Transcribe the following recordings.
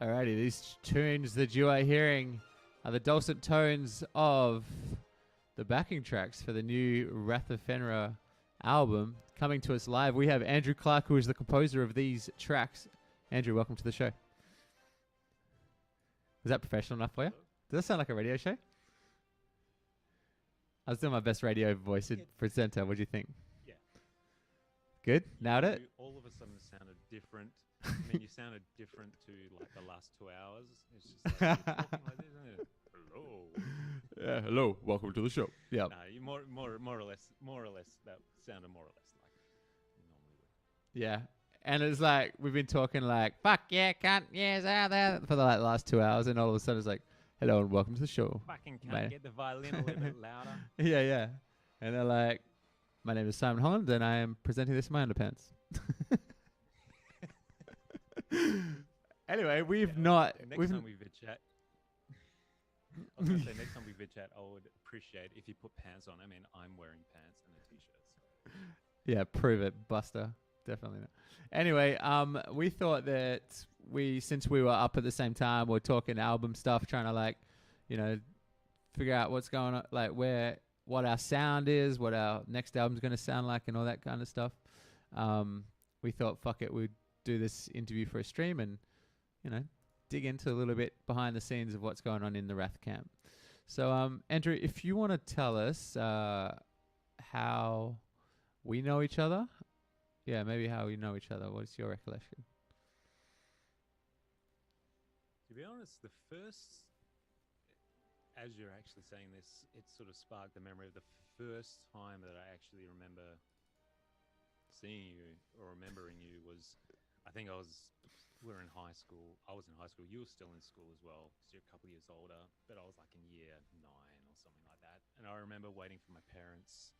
Alrighty, these tunes that you are hearing are the dulcet tones of the backing tracks for the new Wrath of Fenrir album. Coming to us live, we have Andrew Clarke, who is the composer of these tracks. Andrew, welcome to the show. Is that professional enough for you? Does that sound like a radio show? I was doing my best radio voice in presenter. What do you think? Yeah. Good? Nailed it? All of a sudden sounded different. I mean, you sounded different to like the last 2 hours. It's just like, you're talking like this, isn't it? Hello. Yeah, hello. Welcome to the show. Yeah. No, you more or less, that sounded more or less like you normally would. Yeah. And it's like, we've been talking like, fuck yeah, cunt, yes, out there, for the like, last 2 hours. And all of a sudden it's like, hello and welcome to the show. Fucking can't get the violin a little bit louder. Yeah, yeah. And they're like, my name is Simon Holland and I am presenting this in my underpants. Anyway, next time we vid chat, I was going to say, next time we vid chat, I would appreciate if you put pants on. I mean, I'm wearing pants and a t-shirt. So. Yeah, prove it, Buster. Definitely not. Anyway, we thought that since we were up at the same time, we're talking album stuff, trying to like, figure out what's going on, like what our sound is, what our next album's going to sound like, and all that kind of stuff. We thought, fuck it, we'd do this interview for a stream and, dig into a little bit behind the scenes of what's going on in the Wrath camp. So, Andrew, if you want to tell us how we know each other. Yeah, maybe how we know each other. What is your recollection? To be honest, the first, as you're actually saying this, it sort of sparked the memory of the first time that I actually remember seeing you or remembering you was, I think we were in high school. I was in high school. You were still in school as well because you're a couple of years older, but I was like in year 9 or something like that. And I remember waiting for my parents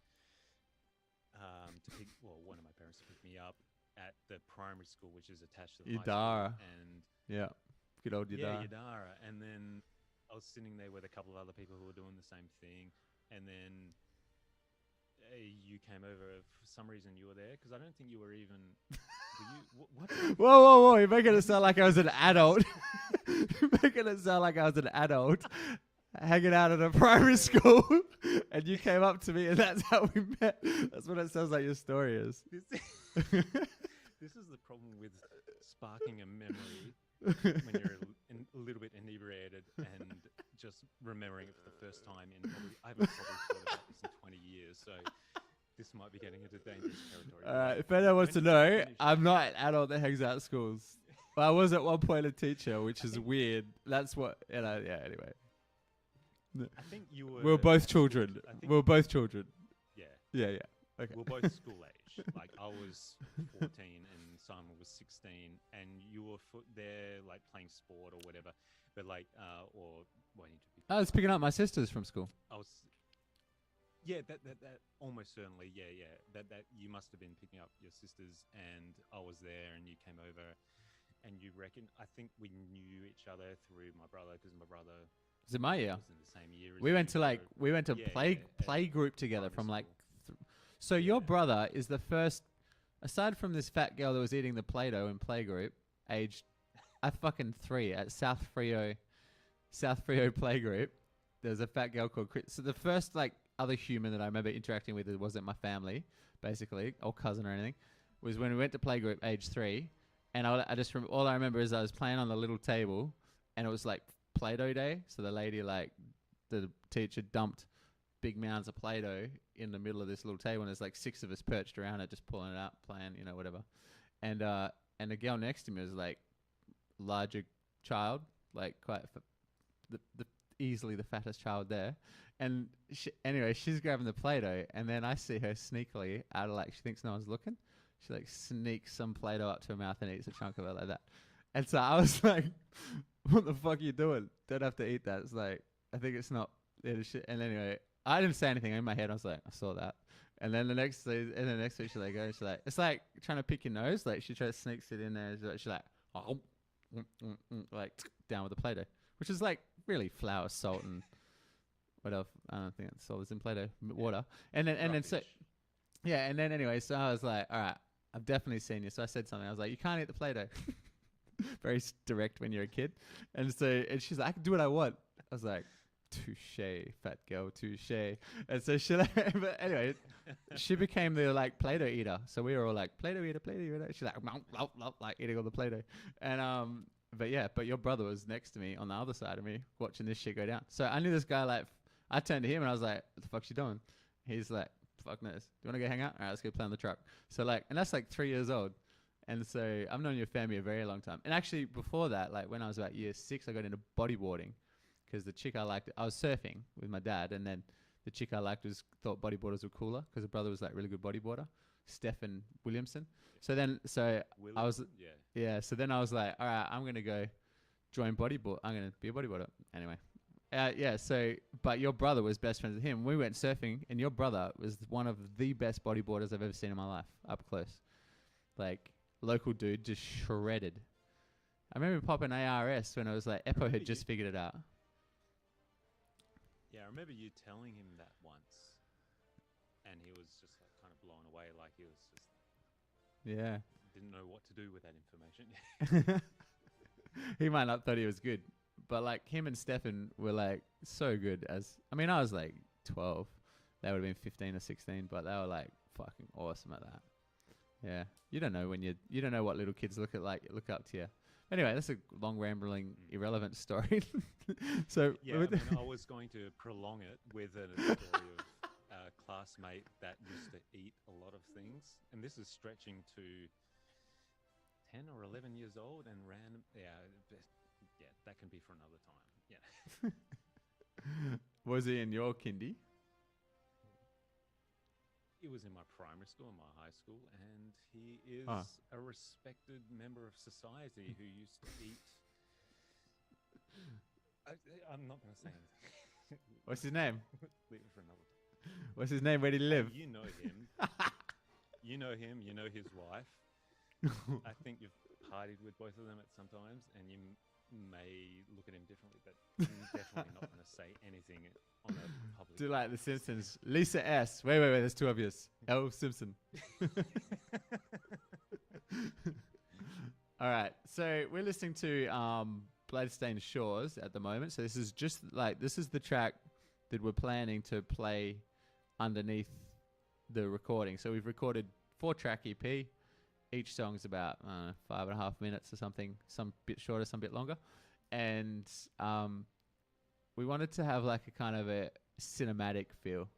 one of my parents to pick me up at the primary school, which is attached to the high school. And yeah, good old Yadara. Yeah, Yadara. And then I was sitting there with a couple of other people who were doing the same thing. And then you came over. For some reason, you were there because I don't think you were even. What? Whoa! You're making it sound like I was an adult. You're making it sound like I was an adult. Hanging out at a primary school, and you came up to me, and that's how we met. That's what it sounds like your story is. This is the problem with sparking a memory when you're a little bit inebriated and just remembering it for the first time. I haven't probably thought about this in 20 years, so this might be getting into dangerous territory. All right, if anyone wants to know, I'm not an adult that hangs out at schools. But I was at one point a teacher, which is weird. That's what, yeah, anyway. I think you were... We were both children. Yeah. Yeah. Okay. We were both school age. Like, I was 14 and Simon was 16, and you were there, like, playing sport or whatever. But, like, or waiting to be... I was picking up my sisters from school. Yeah, that almost certainly, yeah. That you must have been picking up your sisters, and I was there, and you came over, and you reckon... I think we knew each other through my brother, because my brother... Was it my year? Was in the same year as we went to play group together from like. So your brother is the first, aside from this fat girl that was eating the Play-Doh in playgroup, aged, fucking 3 at South Frio playgroup. There's a fat girl called Chris. So the first like other human that I remember interacting with, it wasn't my family, basically, or cousin or anything, was when we went to playgroup, age 3, and I just all I remember is I was playing on the little table, and it was like Play-Doh day, so the lady, like, the teacher dumped big mounds of Play-Doh in the middle of this little table, and there's like 6 of us perched around it, just pulling it out, playing, whatever. And the girl next to me was like larger child, like quite easily the fattest child there. And anyway, she's grabbing the Play-Doh, and then I see her sneakily out of she thinks no one's looking. She like sneaks some Play-Doh up to her mouth and eats a chunk of it like that. And so I was like, what the fuck are you doing? Don't have to eat that. It's like, I think it's not. And anyway, I didn't say anything. In my head, I was like, I saw that. And then the next week, she's like, it's like trying to pick your nose. Like, she tries to sneak it in there. She's like, like, down with the Play-Doh. Which is like really flour, salt, and what else? I don't think it's salt. It's in Play-Doh, water. And then anyway, so I was like, all right, I've definitely seen you. So I said something. I was like, you can't eat the Play-Doh. very direct when you're a kid. And she's like, I can do what I want. I was like, touche, fat girl, touche. And so but anyway, she became the like Play-Doh eater. So we were all like, Play-Doh eater, Play-Doh eater. She's like, like eating all the Play-Doh. And but your brother was next to me on the other side of me watching this shit go down. So I knew this guy, like, I turned to him and I was like, what the fuck's you doing? He's like, fuck knows. Do you want to go hang out? All right, let's go play on the truck. So like, and that's like 3 years old. And so I've known your family a very long time. And actually before that, like when I was about year 6, I got into bodyboarding because the chick I liked, I was surfing with my dad. And then the chick I liked thought bodyboarders were cooler because her brother was like really good bodyboarder, Stephen Williamson. So I was, so then I was like, all right, I'm going to go join bodyboard. I'm going to be a bodyboarder. Anyway. But your brother was best friends with him. We went surfing, and your brother was one of the best bodyboarders I've ever seen in my life, up close. Like, local dude, just shredded. I remember popping ARS when I was like, Eppo had just figured it out. Yeah, I remember you telling him that once, and he was just like kind of blown away, like he was just didn't know what to do with that information. He might not thought he was good. But like him and Stefan were like so good I was like 12. They would have been 15 or 16, but they were like fucking awesome at that. Yeah. You don't know you don't know what little kids look up to you. Anyway, that's a long rambling irrelevant story. So yeah, I was going to prolong it with a story of a classmate that used to eat a lot of things, and this is stretching to 10 or 11 years old and random. Yeah, that can be for another time. Yeah. Was he in your kindy? He was in my primary school and my high school, and he is a respected member of society who used to eat. I'm not going to say anything. What's his name? Leave it for another time. What's his name? Where did he live? You know him. You know him. You know his wife. I think you've partied with both of them at some times, and you may look at him differently, but I'm definitely not going to say anything on a public. Do like The Simpsons. Lisa S. Wait. There's two of yous. L. Simpson. All right. So we're listening to Bloodstained Shores at the moment. So this is the track that we're planning to play underneath the recording. So we've recorded 4-track EP. Each song's about 5.5 minutes or something, some bit shorter, some bit longer. And we wanted to have like a kind of a cinematic feel.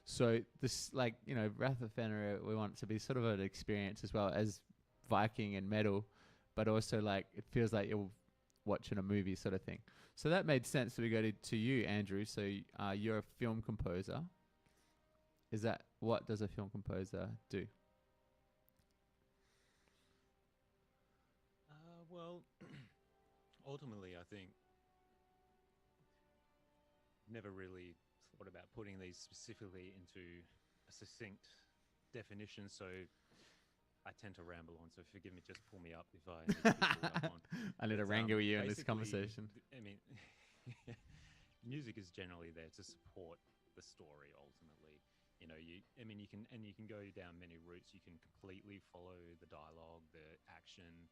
So this, like, you know, Wrath of Fenrir, we want it to be sort of an experience as well as Viking and metal, but also like it feels like you're watching a movie sort of thing. So that made sense that we go to you, Andrew. So you're a film composer. What does a film composer do? Well, ultimately, I think never really thought about putting these specifically into a succinct definition, so I tend to ramble on. So forgive me, just pull me up if I need to be pulled up on. I need to wrangle you in this conversation. I mean, music is generally there to support the story. Ultimately, you know, you can go down many routes. You can completely follow the dialogue, the action.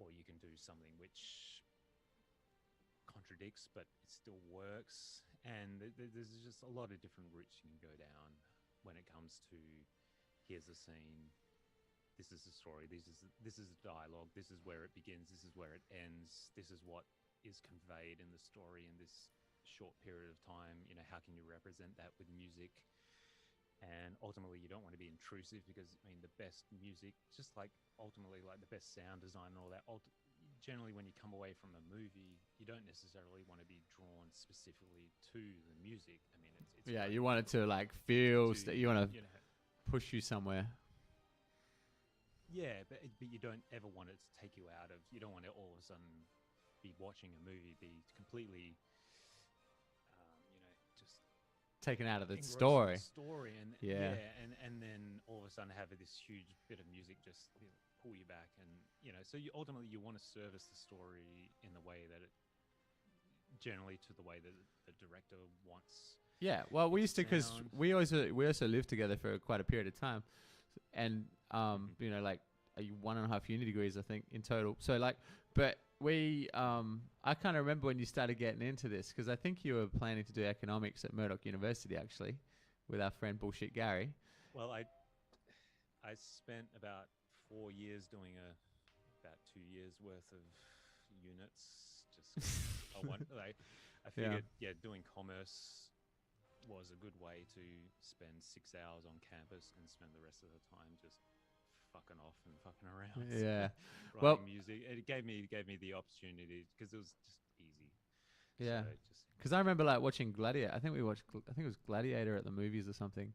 Or you can do something which contradicts, but it still works. And there's just a lot of different routes you can go down when it comes to here's a scene, this is the story, this is the dialogue, this is where it begins, this is where it ends, this is what is conveyed in the story in this short period of time. You know, how can you represent that with music? And ultimately, you don't want to be intrusive because, I mean, the best music, just like ultimately like the best sound design and all that, generally when you come away from a movie, you don't necessarily want to be drawn specifically to the music. I mean, it's you want it to like feel, you want to push you somewhere. Yeah, but you don't ever want it to take you out of, you don't want to all of a sudden be watching a movie, be completely, just taken out of the story. And then all of a sudden have this huge bit of music just pull you back, and so you ultimately want to service the story in the way that it generally to the way that the director wants. Yeah, well, we used to, because we also lived together for quite a period of time, and like 1.5 uni degrees, I think, in total. So like, but we, I kind of remember when you started getting into this, because I think you were planning to do economics at Murdoch University, actually, with our friend Bullshit Gary. Well, I spent about 4 years doing about 2 years worth of units. Just I figured, doing commerce was a good way to spend 6 hours on campus and spend the rest of the time just fucking off and fucking around. Yeah. Writing music. It gave me the opportunity because it was just easy. Yeah. So Because I remember like watching Gladiator. I think it was Gladiator at the movies or something.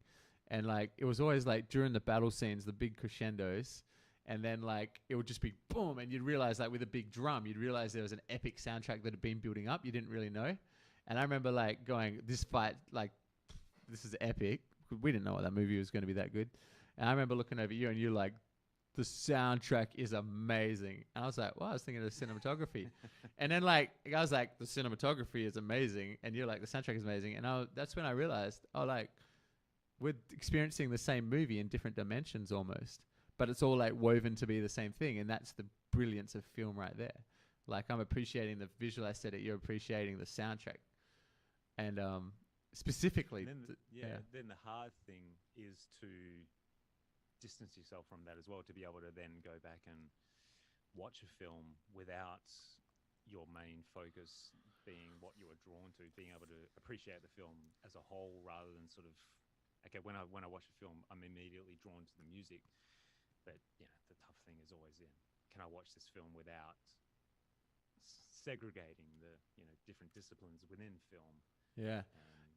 And like, it was always like during the battle scenes, the big crescendos. And then like, it would just be boom. And you'd realize like with a big drum, you'd realize there was an epic soundtrack that had been building up. You didn't really know. And I remember like going, this fight, like, this is epic. We didn't know what that movie was going to be that good. And I remember looking over you and you're like, the soundtrack is amazing. And I was like, well, I was thinking of the cinematography. And then like, I was like, the cinematography is amazing. And you're like, the soundtrack is amazing. And that's when I realized, like, we're experiencing the same movie in different dimensions almost. But it's all like woven to be the same thing. And that's the brilliance of film right there. Like, I'm appreciating the visual aesthetic. You're appreciating the soundtrack. And specifically. Then the hard thing is to distance yourself from that as well, to be able to then go back and watch a film without your main focus being what you were drawn to, being able to appreciate the film as a whole rather than sort of, okay, when I watch a film, I'm immediately drawn to the music. But, the tough thing is always can I watch this film without segregating the, different disciplines within film? Yeah.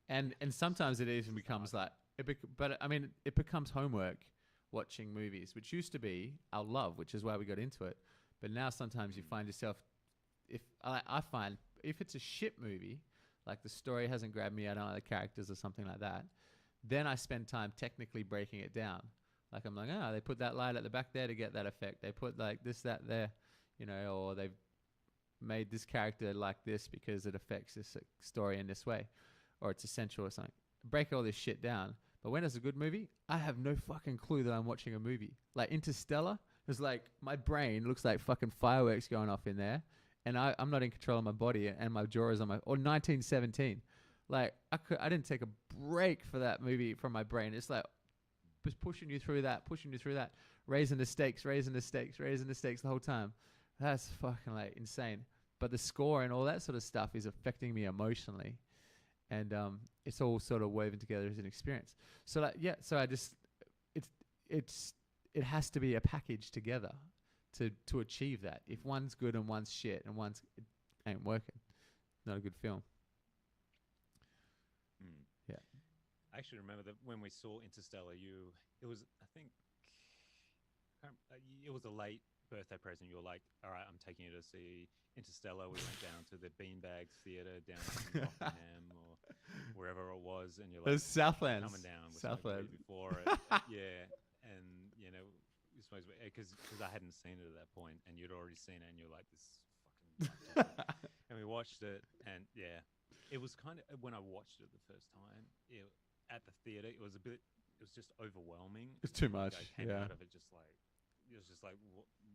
And sometimes it even becomes like, it becomes homework watching movies, which used to be our love, which is why we got into it. But now sometimes you find yourself, I find if it's a shit movie, like the story hasn't grabbed me, I don't like the characters or something like that, then I spend time technically breaking it down. Like I'm like, they put that light at the back there to get that effect. They put like this, that there, or they've made this character like this because it affects this story in this way, or it's essential or something. Break all this shit down. But when it's a good movie, I have no fucking clue that I'm watching a movie. Like Interstellar, it's like my brain looks like fucking fireworks going off in there, and I'm not in control of my body, and my jaw is on my. Or 1917, like I didn't take a break for that movie from my brain. It's like just pushing you through that, raising the stakes the whole time. That's fucking like insane. But the score and all that sort of stuff is affecting me emotionally. And it's all sort of woven together as an experience. So like, so I just, it has to be a package together to achieve that. If one's good and one's shit and it ain't working, not a good film. Yeah. I actually remember that when we saw Interstellar, it was a late birthday present. You were like, all right, I'm taking you to see Interstellar. We went down to the Beanbags Theatre down in Rockingham or wherever it was, and you're like, "There's Southlands coming down." Southland before it, yeah, and you're supposed to, because I hadn't seen it at that point, and you'd already seen it, and you're like, "This fucking." And we watched it, and it was kind of, when I watched it the first time at the theatre, it was just overwhelming. It's too much. I came out of it just like. It was just like,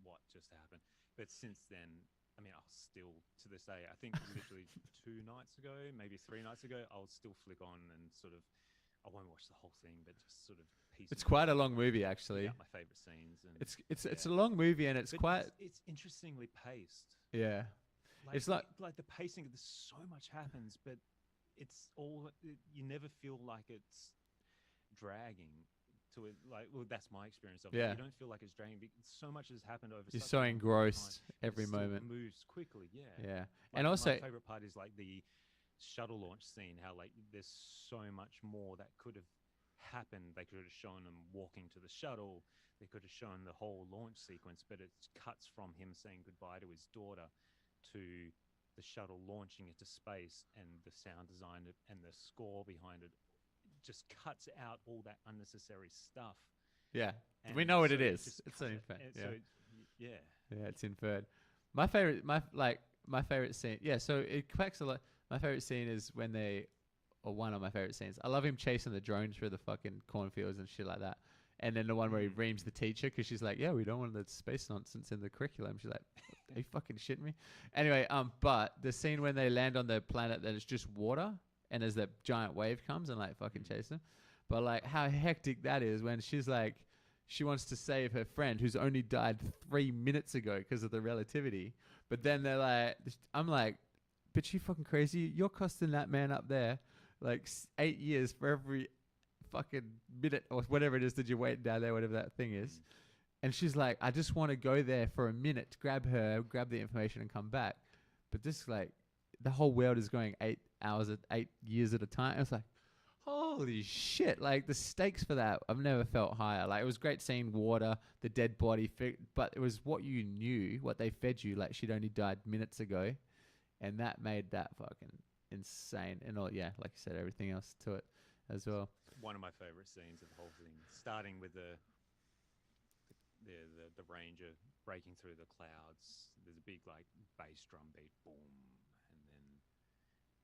what just happened? But since then, I mean, I'll still, to this day, I think literally 2 nights ago, maybe 3 nights ago, I'll still flick on and sort of, I won't watch the whole thing, but just sort of piece. It's quite a long movie, actually. My favourite scenes. And it's a long movie, and it's interestingly paced. Yeah. It's like the pacing, there's so much happens, but it's all, you never feel like it's dragging. To it, like, well, that's my experience of it. You don't feel like it's draining. So much has happened over. You're so engrossed every moment. Moves quickly, yeah. Like, And also, my favorite part is like the shuttle launch scene. How like there's so much more that could have happened. They could have shown him walking to the shuttle. They could have shown the whole launch sequence, but it cuts from him saying goodbye to his daughter to the shuttle launching into space, and the sound design and the score behind it just cuts out all that unnecessary stuff. Yeah, and we know what it is. It's an inferred. It's inferred. My favorite scene. Yeah, so it cracks a lot. My favorite scene is one of my favorite scenes. I love him chasing the drone through the fucking cornfields and shit like that. And then the one where he reams the teacher because she's like, yeah, we don't want the space nonsense in the curriculum. She's like, are you fucking shitting me? Anyway, but the scene when they land on the planet that is just water and as that giant wave comes and like fucking chase them. But like how hectic that is when she's like, she wants to save her friend who's only died 3 minutes ago because of the relativity. But then they're like, I'm like, bitch, you fucking crazy. You're costing that man up there like 8 years for every fucking minute or whatever it is that you're waiting down there, whatever that thing is. And she's like, I just want to go there for a minute, grab her, grab the information and come back. But this like, the whole world is going 8 years at a time. It's like, holy shit. Like the stakes for that, I've never felt higher. Like it was great seeing water, the dead body, but it was what you knew, what they fed you. Like she'd only died minutes ago. And that made that fucking insane. And all, yeah, like you said, everything else to it as well. One of my favorite scenes of the whole thing, starting with the Ranger breaking through the clouds. There's a big like bass drum beat, boom, and then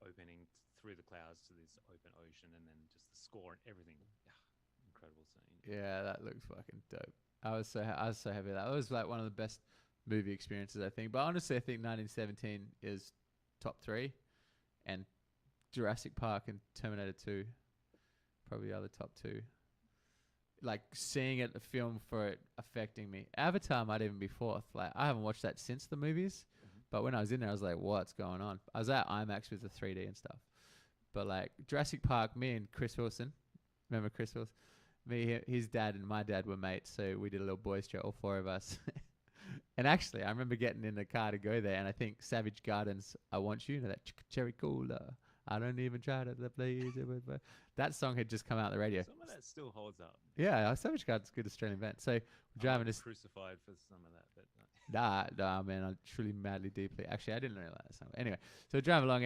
opening through the clouds to this open ocean, and then just the score and everything. Incredible scene. Yeah, that looks fucking dope. I was so happy. That was like one of the best movie experiences, I think. But honestly, I think 1917 is top 3, and Jurassic Park and Terminator 2 probably are the top 2. Like seeing it, the film for it affecting me. Avatar might even be 4th. Like I haven't watched that since the movies, but when I was in there, I was like, "What's going on?" I was at IMAX with the 3D and stuff. But like Jurassic Park, me and Chris Wilson, remember Chris Wilson? Me, his dad, and my dad were mates, so we did a little boys trip, all 4 of us. And actually, I remember getting in the car to go there, and I think Savage Garden's "I Want You," that cherry cola. I don't even try to please it. That song had just come out on the radio. Some of that still holds up. Yeah, Savage Garden's a good Australian band. So we're driving this. Crucified for some of that, but Nah, man, I truly, madly, deeply. Actually, I didn't know that song. Anyway, so we're driving along,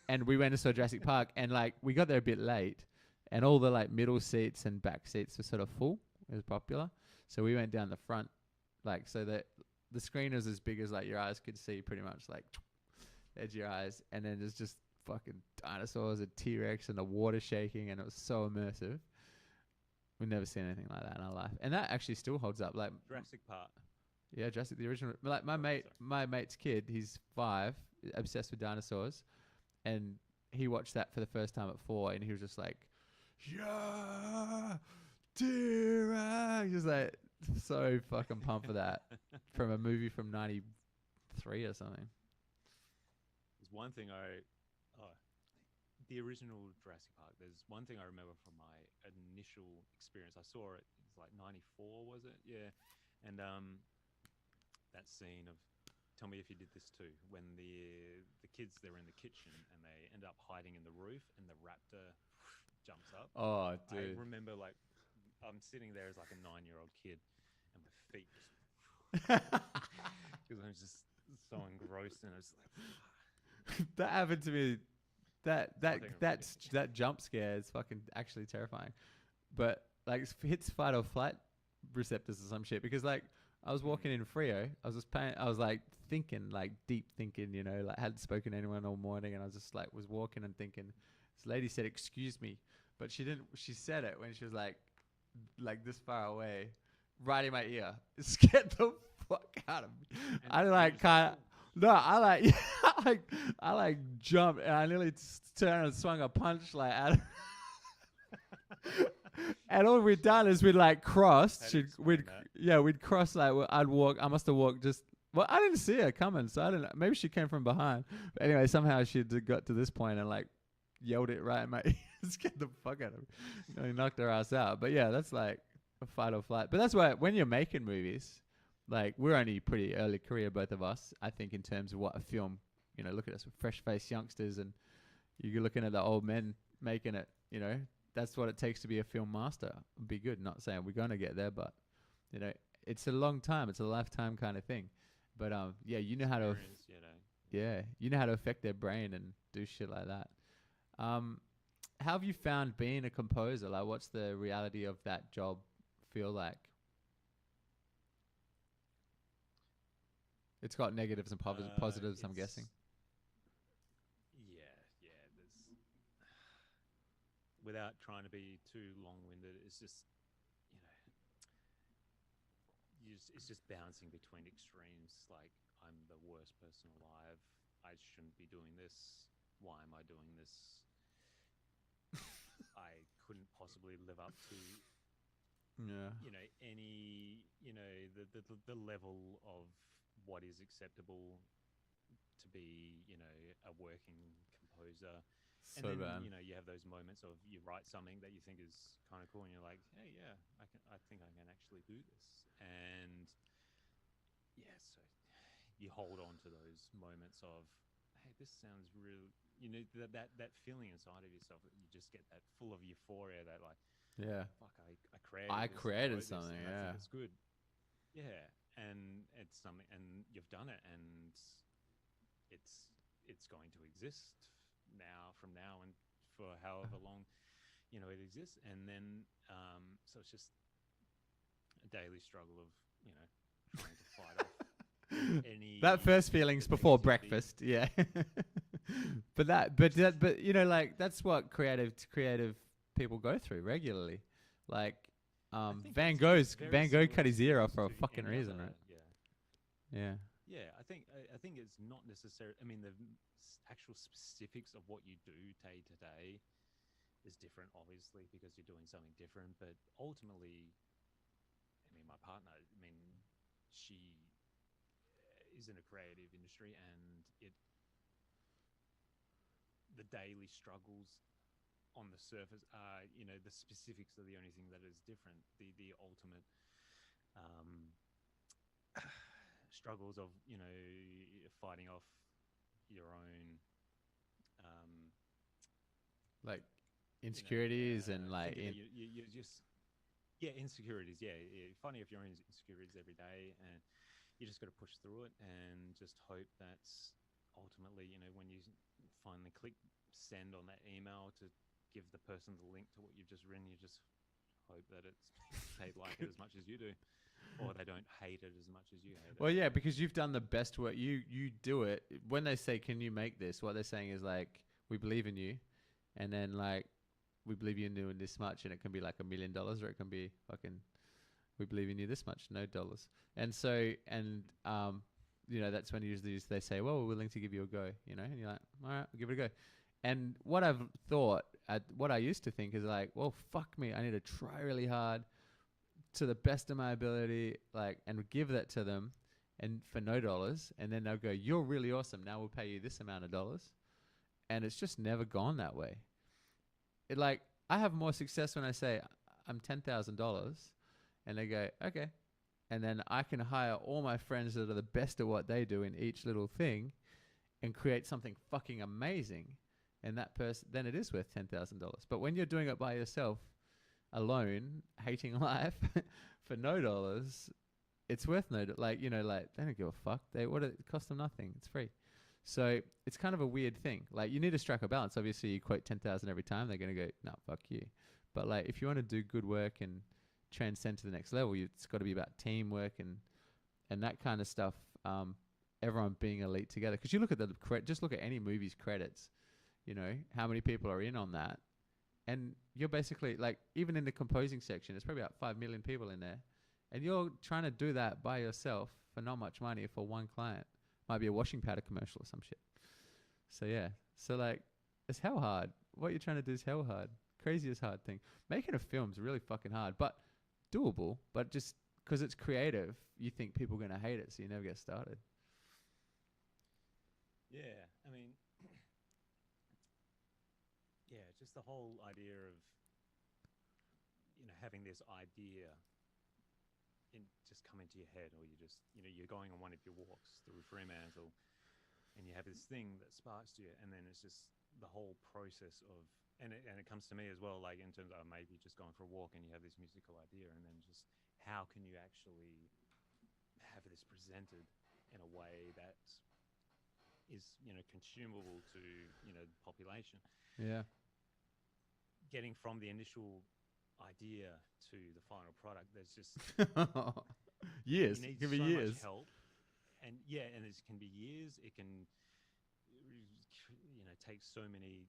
and we went and saw Jurassic Park, and like we got there a bit late, and all the like middle seats and back seats were sort of full. It was popular, so we went down the front, like so that the screen was as big as like your eyes could see, pretty much like the edge of your eyes, and then there's just fucking dinosaurs, a T-Rex, and the water shaking, and it was so immersive. We've never seen anything like that in our life, and that actually still holds up. Like Jurassic Park. Yeah, Jurassic, the original. Like my mate's kid, he's 5, obsessed with dinosaurs, and he watched that for the first time at 4, and he was just like, "Yeah, T-Rex!" He was like so fucking pumped for that from a movie from '93 or something. There's one thing the original Jurassic Park. There's one thing I remember from my initial experience. I saw it. It was like '94, was it? Yeah, and that scene of, tell me if you did this too, when the kids, they're in the kitchen and they end up hiding in the roof and the raptor jumps up. Oh, dude! I remember like I'm sitting there as like a 9-year-old kid, and my feet just because I'm just so engrossed, and I was like. That happened to me. That jump scare is fucking actually terrifying, but like hits fight or flight receptors or some shit. Because like I was walking in Frio, I was like thinking, like deep thinking, you know, like hadn't spoken to anyone all morning, and I was just like was walking and thinking. This lady said, "Excuse me," but she didn't. She said it when she was like this far away, right in my ear. It scared the fuck out of me. I like kind of. No, I jumped and I nearly turned and swung a punch like out. And all we'd done is we'd like crossed. We'd cross like I'd walk. I must have walked just. Well, I didn't see her coming, so I don't know. Maybe she came from behind. But anyway, somehow she got to this point and like yelled it right in my ear. Scared the fuck out of me. You know, knocked her ass out. But yeah, that's like a fight or flight. But that's why when you're making movies. Like, we're only pretty early career, both of us, I think, in terms of what a film, you know, look at us, we're fresh-faced youngsters, and you're looking at the old men making it, you know, that's what it takes to be a film master. Be good, not saying we're going to get there, but, you know, it's a long time. It's a lifetime kind of thing. But, yeah, you know how to, you know how to affect their brain and do shit like that. How have you found being a composer? Like, what's the reality of that job feel like? It's got negatives and positives, I'm guessing. Yeah. There's, without trying to be too long-winded, it's just, you know, it's just bouncing between extremes. Like, I'm the worst person alive. I shouldn't be doing this. Why am I doing this? I couldn't possibly live up to, Yeah. any, the level of what is acceptable to be, a working composer. And So then, bad. you have those moments of you write something that you think is kind of cool, and you're like, hey, yeah, I think I can actually do this. And yeah, so you hold on to those moments of, hey, this sounds real. That feeling inside of yourself that you just get that full of euphoria that, like, Yeah. fuck, I created I this, created wrote this, something, and I yeah. think it's good. Yeah, and it's something, and you've done it, and it's going to exist from now and for however long it exists. And then so it's just a daily struggle of trying to fight off any That first feeling's the before negativity. breakfast, yeah. but like that's what creative people go through regularly. Like I think Van it's very Gogh similar cut his ear off for a to fucking any reason, other, right? yeah. Yeah. Yeah, I think it's not necessary. I mean, the actual specifics of what you do day to day is different, obviously, because you're doing something different. But ultimately, I mean, my partner, I mean, she is in a creative industry, and the daily struggles on the surface are, the specifics are the only thing that is different. The ultimate struggles of fighting off your own Like insecurities and like thinking that you just insecurities, fighting off your own insecurities every day, and you just got to push through it and just hope that ultimately, when you finally click send on that email to give the person the link to what you've just written, you just hope that they like it as much as you do, or they don't hate it as much as you hate it. Well, yeah, because you've done the best work. You do it. When they say, "Can you make this?" What they're saying is like, "We believe in you," and then like, "We believe you in doing this much," and it can be like $1 million, or it can be fucking, "We believe in you this much, no dollars." And so, that's when usually they say, "Well, we're willing to give you a go," and you're like, "All right, I'll give it a go." And what I've thought, what I used to think is like, "Well, fuck me, I need to try really hard to the best of my ability, like, and give that to them, and for no dollars." And then they'll go, "You're really awesome. Now we'll pay you this amount of dollars." And it's just never gone that way. I have more success when I say I'm $10,000, and they go, "Okay," and then I can hire all my friends that are the best at what they do in each little thing, and create something fucking amazing. And that person, then it is worth $10,000. But when you're doing it by yourself, alone, hating life, for no dollars, it's worth they don't give a fuck. It costs them nothing. It's free. So it's kind of a weird thing. Like, you need to strike a balance. Obviously, you quote 10,000 every time, they're going to go, "No, fuck you." But like, if you want to do good work and transcend to the next level, it's got to be about teamwork and that kind of stuff. Everyone being elite together. Because you look at just look at any movie's credits. How many people are in on that, and you're basically like, even in the composing section, there's probably about 5 million people in there, and you're trying to do that by yourself for not much money for one client. Might be a washing powder commercial or some shit. So yeah, so like, it's hell hard. What you're trying to do is hell hard. Craziest hard thing. Making a film's really fucking hard, but doable. But just because it's creative, you think people are gonna hate it, so you never get started. Yeah, I mean, yeah, just the whole idea of having this idea just come into your head, or you just you're going on one of your walks through Fremantle, and you have this thing that sparks to you, and then it's just the whole process of, and it comes to me as well, like in terms of maybe just going for a walk and you have this musical idea, and then just how can you actually have this presented in a way that is consumable to the population. Yeah. Getting from the initial idea to the final product, there's just Years. you It need can be so years. much help, and it can be years. It can take so many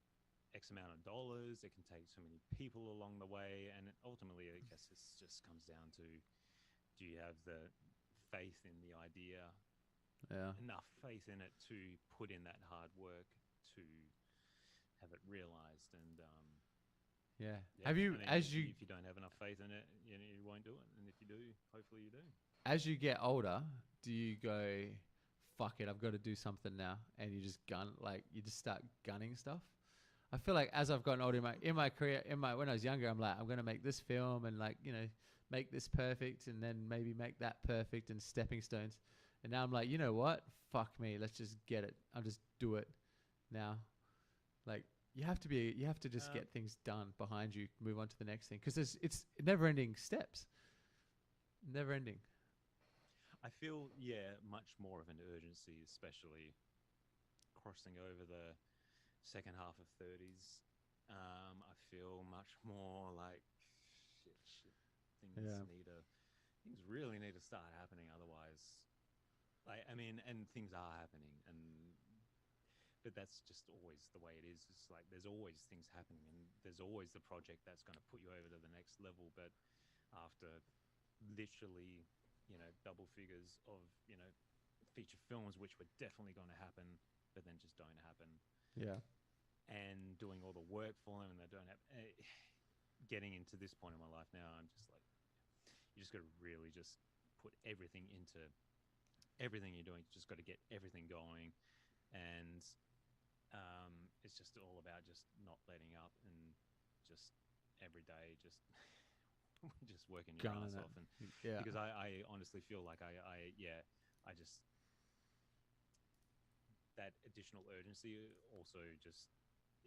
X amount of dollars. It can take so many people along the way, and ultimately, I guess it just comes down to do you have the faith in the idea, Yeah. enough faith in it to put in that hard work to have it realized? And Yeah. yeah, Have you, I mean, as you if you don't have enough faith in it, you won't do it. And if you do, hopefully you do. as you get older, do you go, fuck it, I've got to do something now, and you just you just start gunning stuff? I feel like as I've gotten older in my career, when I was younger, I'm like, I'm gonna make this film and make this perfect, and then maybe make that perfect and stepping stones. And now I'm like, you know what? Fuck me, let's just get it. I'll just do it now. Like you have to just get things done behind you, move on to the next thing, because it's never-ending steps, never-ending. I feel, much more of an urgency, especially crossing over the second half of 30s. I feel much more like shit. Things really need to start happening. Otherwise, and things are happening, but that's just always the way it is. It's like there's always things happening, and there's always the project that's going to put you over to the next level. But after literally, double figures of, feature films, which were definitely going to happen, but then just don't happen. Yeah. And doing all the work for them, and they don't have. Getting into this point in my life now, I'm just like, you just got to really just put everything into everything you're doing. You just got to get everything going, and it's just all about just not letting up, and just every day just just working your ass off. And because I honestly feel like I just, that additional urgency also just,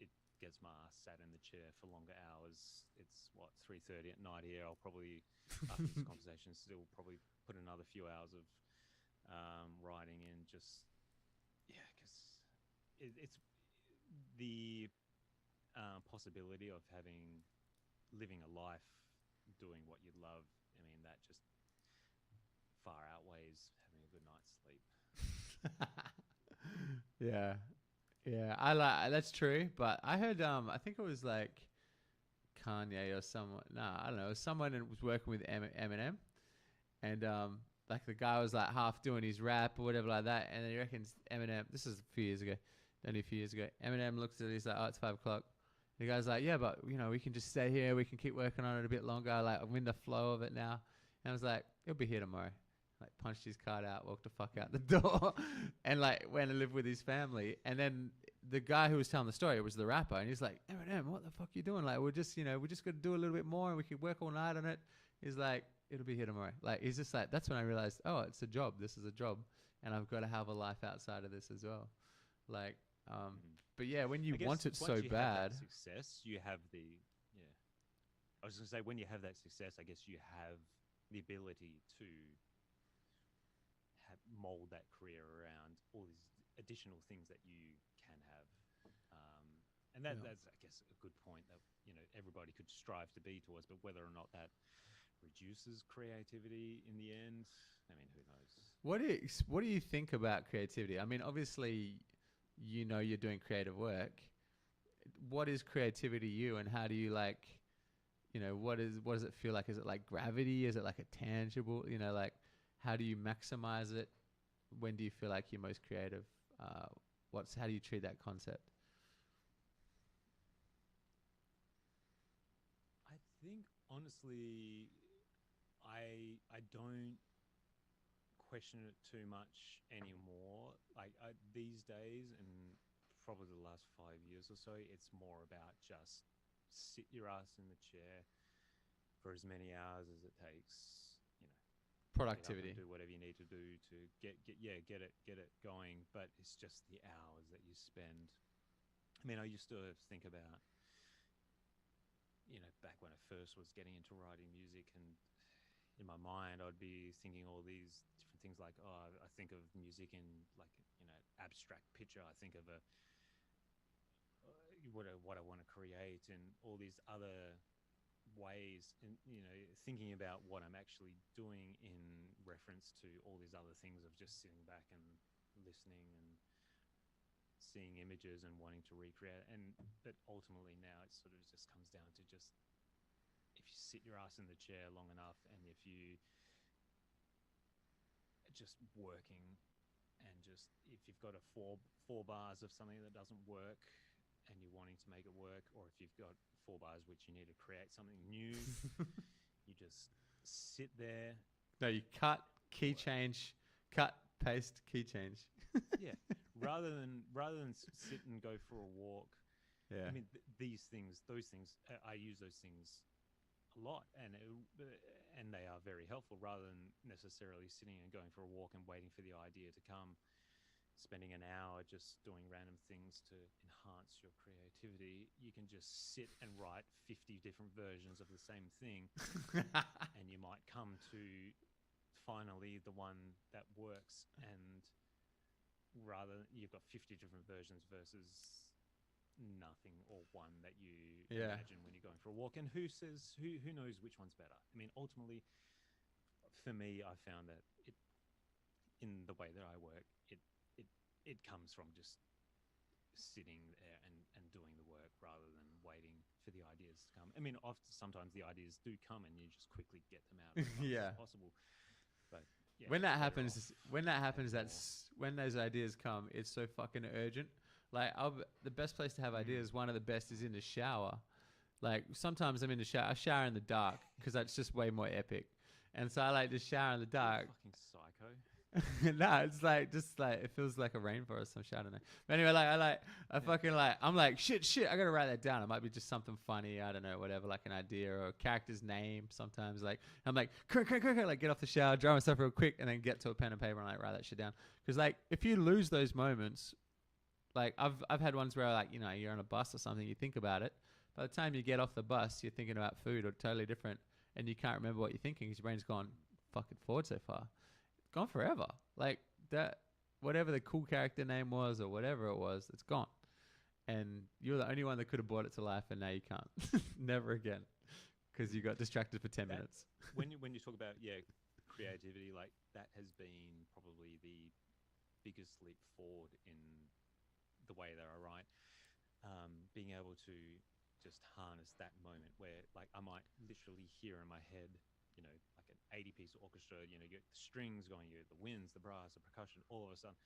it gets my ass sat in the chair for longer hours. It's what, 3:30 at night here. I'll probably after this conversation still probably put another few hours of writing in, just because it's the possibility of living a life doing what you love. I mean, that just far outweighs having a good night's sleep. Yeah, I like that's true. But I heard, I think it was like Kanye or someone. Nah, I don't know. It was someone that was working with Eminem, and like the guy was like half doing his rap or whatever like that, and he reckons Eminem. This is a few years ago, only a few years ago. Eminem looks at it. He's like, "Oh, it's 5 o'clock." The guy's like, "Yeah, but we can just stay here. We can keep working on it a bit longer. Like, I'm in the flow of it now." And I was like, "He'll be here tomorrow." Like, punched his card out, walked the fuck out the door, and like went and lived with his family. And then the guy who was telling the story was the rapper, and he's like, "Eminem, what the fuck are you doing? Like, we just got to do a little bit more, and we could work all night on it." He's like, "It'll be here tomorrow." Like, he's just like, that's when I realized, oh, it's a job. This is a job, and I've got to have a life outside of this as well. Like, but yeah, when you want it so bad, success, you have the I was going to say, when you have that success, I guess you have the ability to mold that career around all these additional things that you can have. And that's, I guess, a good point that, everybody could strive to be towards, but whether or not that reduces creativity in the end, I mean, who knows? What do you think about creativity? I mean, obviously, you're doing creative work. What is creativity to you, and how do you what does it feel like? Is it like gravity? Is it like a tangible, like, how do you maximize it? When do you feel like you're most creative? How do you treat that concept? I think, honestly, I don't question it too much anymore. Like, these days, and probably the last 5 years or so, it's more about just sit your ass in the chair for as many hours as it takes. Productivity. Do whatever you need to do to get it going. But it's just the hours that you spend. I mean, I used to think about, back when I first was getting into writing music, and in my mind I'd be thinking all these different things, like, I think of music in, like, abstract picture. I think of what I want to create, and all these other ways, and thinking about what I'm actually doing in reference to all these other things of just sitting back and listening and seeing images and wanting to recreate. But ultimately now it sort of just comes down to just, if you sit your ass in the chair long enough, and if you just working, and just if you've got a four bars of something that doesn't work and you're wanting to make it work, or if you've got 4 bars which you need to create something new, you just sit there. No, you cut, key change, cut, paste, key change. Yeah, rather than sit and go for a walk. Yeah. I mean, those things, I use those things a lot, and they are very helpful. Rather than necessarily sitting and going for a walk and waiting for the idea to come, spending an hour just doing random things to enhance your creativity, you can just sit and write 50 different versions of the same thing, and you might come to finally the one that works. And rather, you've got 50 different versions versus nothing or one that you imagine when you're going for a walk. And who knows which one's better? I mean, ultimately, for me, I found that in the way that I work, it comes from just sitting there and doing the work rather than waiting for the ideas to come. I mean, sometimes the ideas do come and you just quickly get them out as fast as possible. But yeah, when that happens, that's when those ideas come. It's so fucking urgent. Like, the best place to have ideas, one of the best, is in the shower. Like, sometimes I'm in the shower. I shower in the dark because that's just way more epic. And so I like to shower in the dark. Fucking psycho. No, it's like, just like, it feels like a rainforest. I'm shouting it. But anyway, I'm like, shit, I gotta write that down. It might be just something funny, I don't know, whatever, like an idea or a character's name. Sometimes, like, I'm like, like, get off the shower, dry myself real quick, and then get to a pen and paper and like write that shit down. Because like, if you lose those moments, like I've had ones where, like, you know, you're on a bus or something, you think about it. By the time you get off the bus, you're thinking about food or totally different, and you can't remember what you're thinking because your brain's gone fucking forward so far. Gone forever. Like, that, whatever the cool character name was or whatever it was, it's gone. And you're the only one that could have brought it to life, and now you can't. Never again. Because you got distracted for 10 minutes. when you talk about, creativity, like, that has been probably the biggest leap forward in the way that I write. Being able to just harness that moment where, like, I might literally hear in my head, you know, like an 80-piece orchestra, you know, you get the strings going, you get the winds, the brass, the percussion, all of a sudden,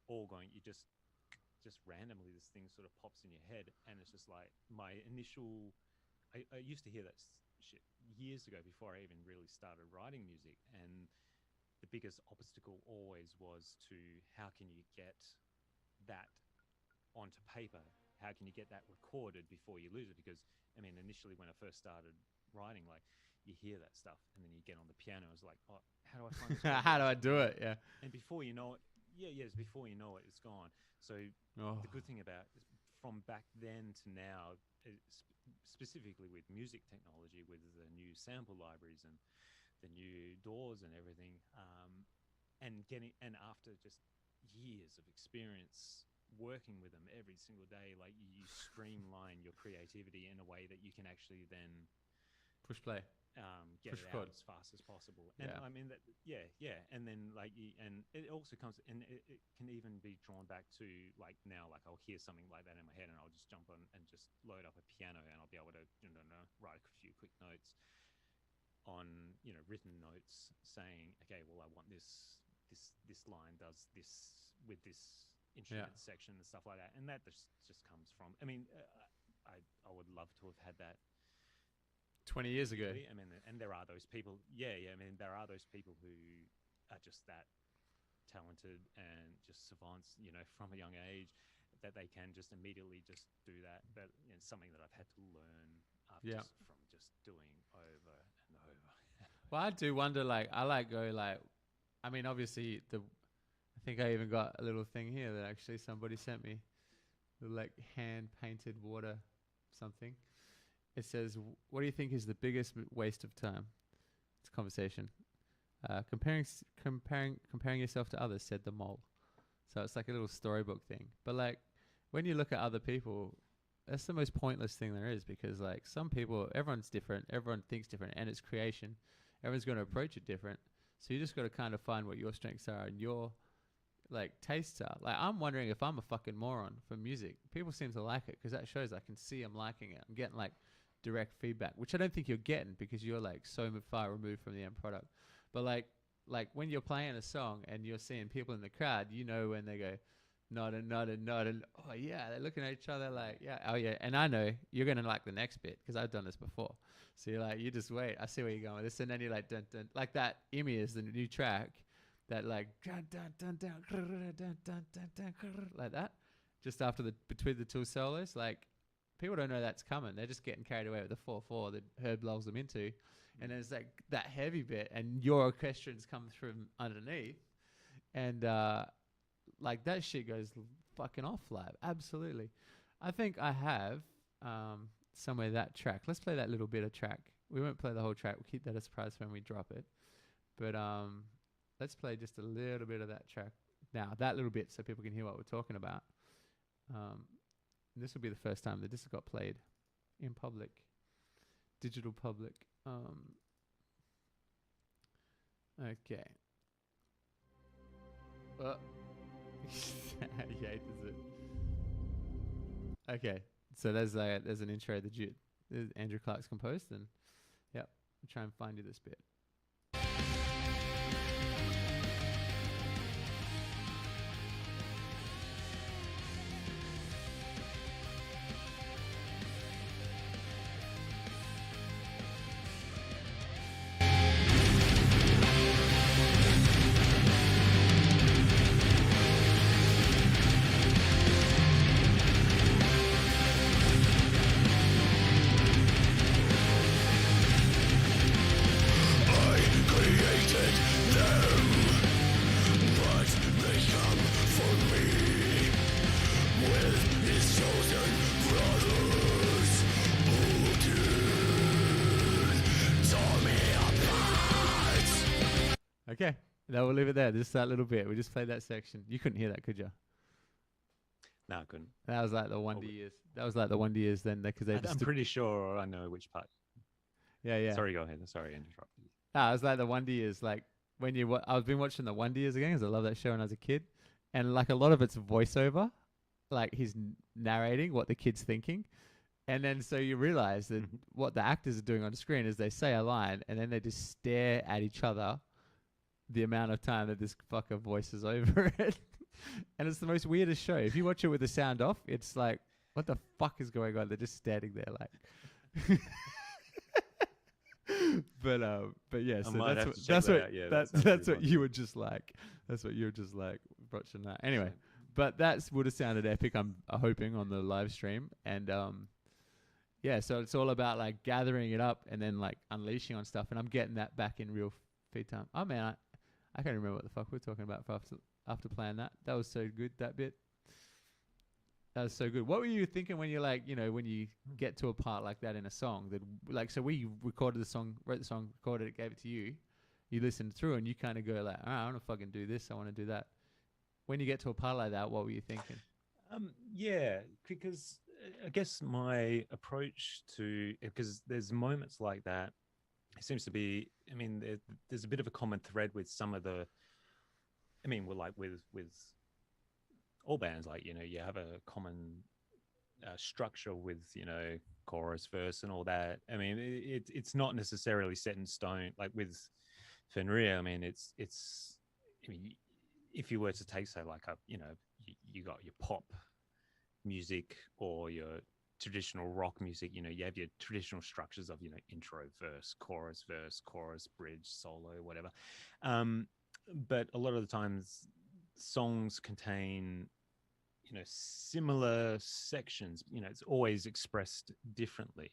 all going, you just randomly, this thing sort of pops in your head, and it's just like, my initial, I used to hear that shit years ago before I even really started writing music, and the biggest obstacle always was to, how can you get that onto paper? How can you get that recorded before you lose it? Because, I mean, initially when I first started writing, like, you hear that stuff, and then you get on the piano. It's like, oh, how do I find this? How do I do it? Yeah. And before you know it, before you know it, it's gone. So the good thing about from back then to now, specifically with music technology, with the new sample libraries and the new DAWs and everything, and after just years of experience working with them every single day, like, you streamline your creativity in a way that you can actually then push play. Get it out as fast as possible. And I mean that, and then, like, and it also comes, and it can even be drawn back to, like, now, like, I'll hear something like that in my head, and I'll just jump on and just load up a piano, and I'll be able to, you know, write a few quick notes on, you know, written notes saying, okay, well, I want this line does this with this instrument section and stuff like that, and that just comes from, I mean, I would love to have had that 20 years ago. I mean, and there are those people. I mean, there are those people who are just that talented and just savants, you know, from a young age, that they can just immediately just do that. But, you know, it's something that I've had to learn from just doing over and over. Well, I do wonder, like, I mean, obviously, I think I even got a little thing here that actually somebody sent me, like, hand-painted water something. It says, what do you think is the biggest waste of time? It's a conversation. Comparing yourself to others, said the mole. So it's like a little storybook thing. But, like, when you look at other people, that's the most pointless thing there is, because, like, some people, everyone's different, everyone thinks different, and it's creation. Everyone's going to approach it different. So you just got to kind of find what your strengths are and your, like, tastes are. Like, I'm wondering if I'm a fucking moron for music. People seem to like it because that shows I can see I'm liking it. I'm getting, like, direct feedback, which I don't think you're getting because you're, like, so far removed from the end product. But, like, like when you're playing a song and you're seeing people in the crowd, you know when they go nod and nod and nod and oh yeah, they're looking at each other like yeah, oh yeah, and I know you're gonna like the next bit because I've done this before. So you're like, you just wait. I see where you're going with this, and then you're like dun dun like that. Imi is the new track that like dun dun dun dun dun dun dun dun like that. Just after the between the two solos, like people don't know that's coming. They're just getting carried away with the 4/4 that Herb lulls them into. And there's like that heavy bit, and your orchestrons come from underneath, and like that shit goes fucking off live. Absolutely. I think I have somewhere that track. Let's play that little bit of track. We won't play the whole track. We'll keep that a surprise when we drop it. But let's play just a little bit of that track now. That little bit, so people can hear what we're talking about. This will be the first time that this got played in public, digital public. Okay. He hates it. Okay, so there's an intro that Andrew Clarke's composed, and yep, I'll try and find you this bit. Okay, now we'll leave it there. Just that little bit. We just played that section. You couldn't hear that, could you? No, I couldn't. That was like the Wonder Years. That was like the Wonder Years then, because I'm pretty sure I know which part. Yeah, yeah. Sorry, go ahead. Sorry, I interrupted you. Ah, it was like the Wonder Years. Like when I've been watching the Wonder Years again because I love that show when I was a kid, and like a lot of it's voiceover, like he's narrating what the kid's thinking. And then so you realize that what the actors are doing on the screen is they say a line and then they just stare at each other the amount of time that this fucker voices over it. And it's the most weirdest show. If you watch it with the sound off, it's like, what the fuck is going on? They're just standing there like... but yeah, so that's what you were just like. That's what you were just like watching that. Anyway, but that would have sounded epic. I'm hoping on the live stream, and yeah. So it's all about like gathering it up and then like unleashing on stuff, and I'm getting that back in real feed time. Oh man, I can't remember what the fuck we were talking about after playing that. That was so good. That bit. That was so good. What were you thinking when you're like, you know, when you get to a part like that in a song that, like, so we recorded the song, wrote the song, recorded it, gave it to you. You listened through and you kind of go like, I want to fucking do this. I want to do that. When you get to a part like that, what were you thinking? Yeah, because I guess my approach to, because there's moments like that, it seems to be, I mean, there's a bit of a common thread with some of the, I mean, we're like with all bands, like, you know, you have a common structure with, you know, chorus, verse, and all that. I mean, it's not necessarily set in stone. Like with Fenrir, I mean, it's. I mean, if you were to take, say, like a, you know, you got your pop music or your traditional rock music. You know, you have your traditional structures of, you know, intro, verse, chorus, bridge, solo, whatever. But a lot of the times, songs contain, you know, similar sections. You know, it's always expressed differently,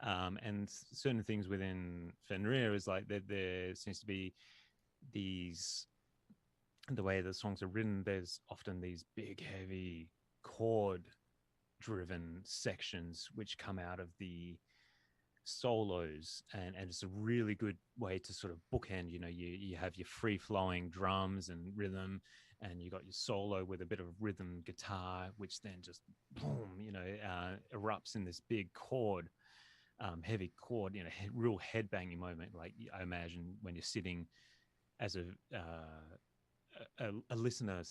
and certain things within Fenrir is like that. There seems to be these, the way the songs are written, there's often these big, heavy chord-driven sections which come out of the solos, and it's a really good way to sort of bookend. You know, you have your free-flowing drums and rhythm, and you got your solo with a bit of rhythm guitar, which then just boom, you know, erupts in this big chord, heavy chord, you know, real headbanging moment. Like I imagine when you're sitting as a listener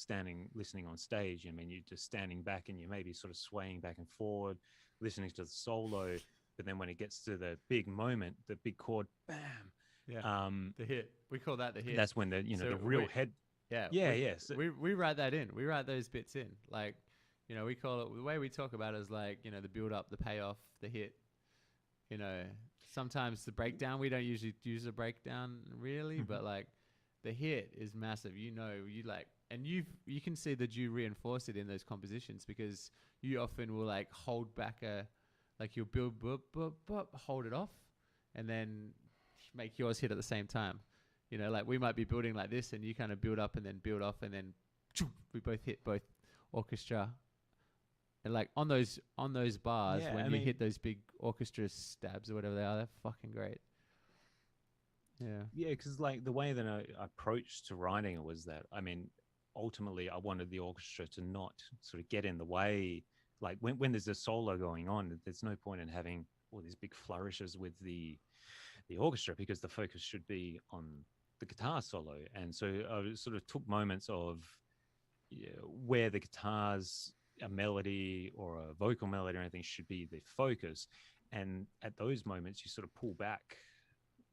listening on stage. I mean, you're just standing back and you may be sort of swaying back and forward, listening to the solo. But then when it gets to the big moment, the big chord, bam, Yeah. The hit. We call that the hit. That's when the the real head. Yeah. Yes. We write that in. We write those bits in. Like, we call it, the way we talk about it is like, the build up, the payoff, the hit. Sometimes the breakdown, we don't usually use a breakdown really, but like the hit is massive. You like, and you can see that you reinforce it in those compositions, because you often will like hold back you'll build, hold it off, and then make yours hit at the same time. Like we might be building like this, and you kind of build up and then build off, and then we both hit both orchestra. And like on those bars, when you hit those big orchestra stabs or whatever they are, they're fucking great. Yeah. Yeah, because like the way that I approached to writing it was that, ultimately I wanted the orchestra to not sort of get in the way. Like when there's a solo going on, there's no point in having all these big flourishes with the orchestra, because the focus should be on the guitar solo. And so I sort of took moments of where the guitars, a melody or a vocal melody or anything, should be the focus. And at those moments, you sort of pull back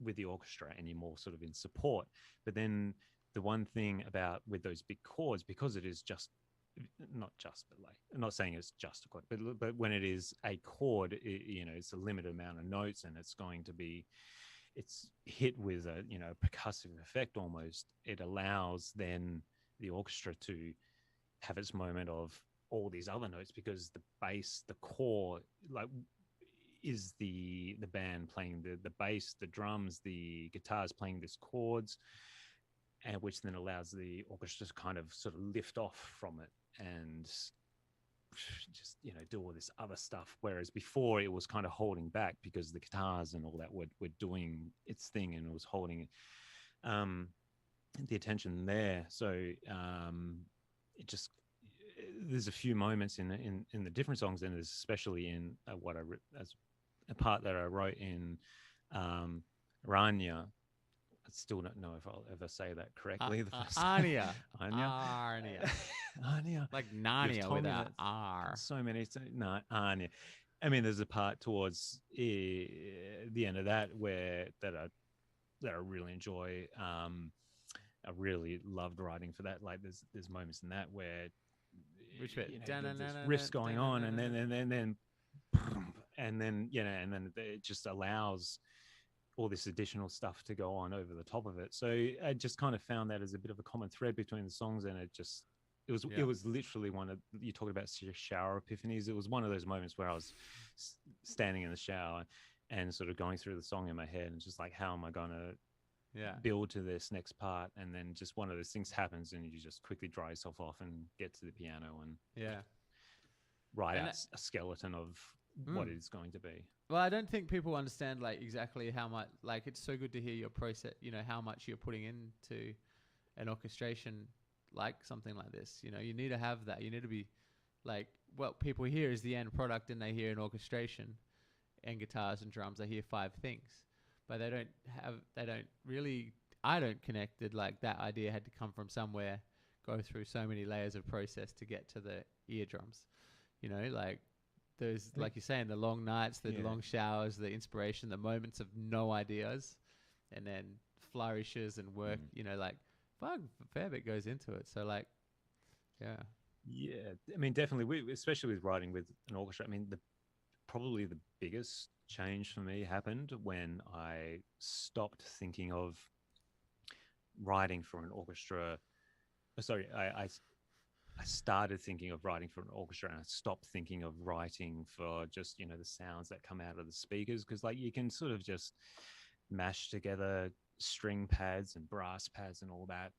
with the orchestra and you're more sort of in support. But then the one thing about with those big chords, because it is just not just, but like, I'm not saying it's just a chord, but when it is a chord, it's a limited amount of notes, and it's hit with a percussive effect almost. It allows then the orchestra to have its moment of all these other notes, because the bass, the core, like, is the band playing the bass, the drums, the guitars playing these chords, and which then allows the orchestra to kind of sort of lift off from it and just do all this other stuff. Whereas before it was kind of holding back, because the guitars and all that were doing its thing, and it was holding the attention there. So it just, there's a few moments in the different songs, and there's especially in what as a part that I wrote in Rania. I still don't know if I'll ever say that correctly. Anya. Anya. Like Narnia with an R. So many. No, Anya. There's a part towards the end of that that I really enjoy. I really loved writing for that. Like there's moments in that where, which bit? There's riffs going on, and then it just allows all this additional stuff to go on over the top of it. So I just kind of found that as a bit of a common thread between the songs, and it was literally one of, you talked about shower epiphanies. It was one of those moments where I was standing in the shower and sort of going through the song in my head, and just like, how am I going to build to this next part? And then just one of those things happens, and you just quickly dry yourself off and get to the piano and write out a skeleton of what it's going to be. Well, I don't think people understand like exactly how much, like, it's so good to hear your process, how much you're putting into an orchestration like something like this. You need to have that. You need to be like, what people hear is the end product, and they hear an orchestration and guitars and drums. They hear 5 things, but they don't really, I don't connect it like that idea had to come from somewhere, go through so many layers of process to get to the eardrums. Like those, like you're saying, the long nights, the long showers, the inspiration, the moments of no ideas, and then flourishes and work. Like, fuck, a fair bit goes into it. So like, definitely, especially with writing with an orchestra. Probably the biggest change for me happened when I stopped thinking of writing for an orchestra. Sorry, I started thinking of writing for an orchestra, and I stopped thinking of writing for just, the sounds that come out of the speakers. Because like, you can sort of just mash together string pads and brass pads and all that,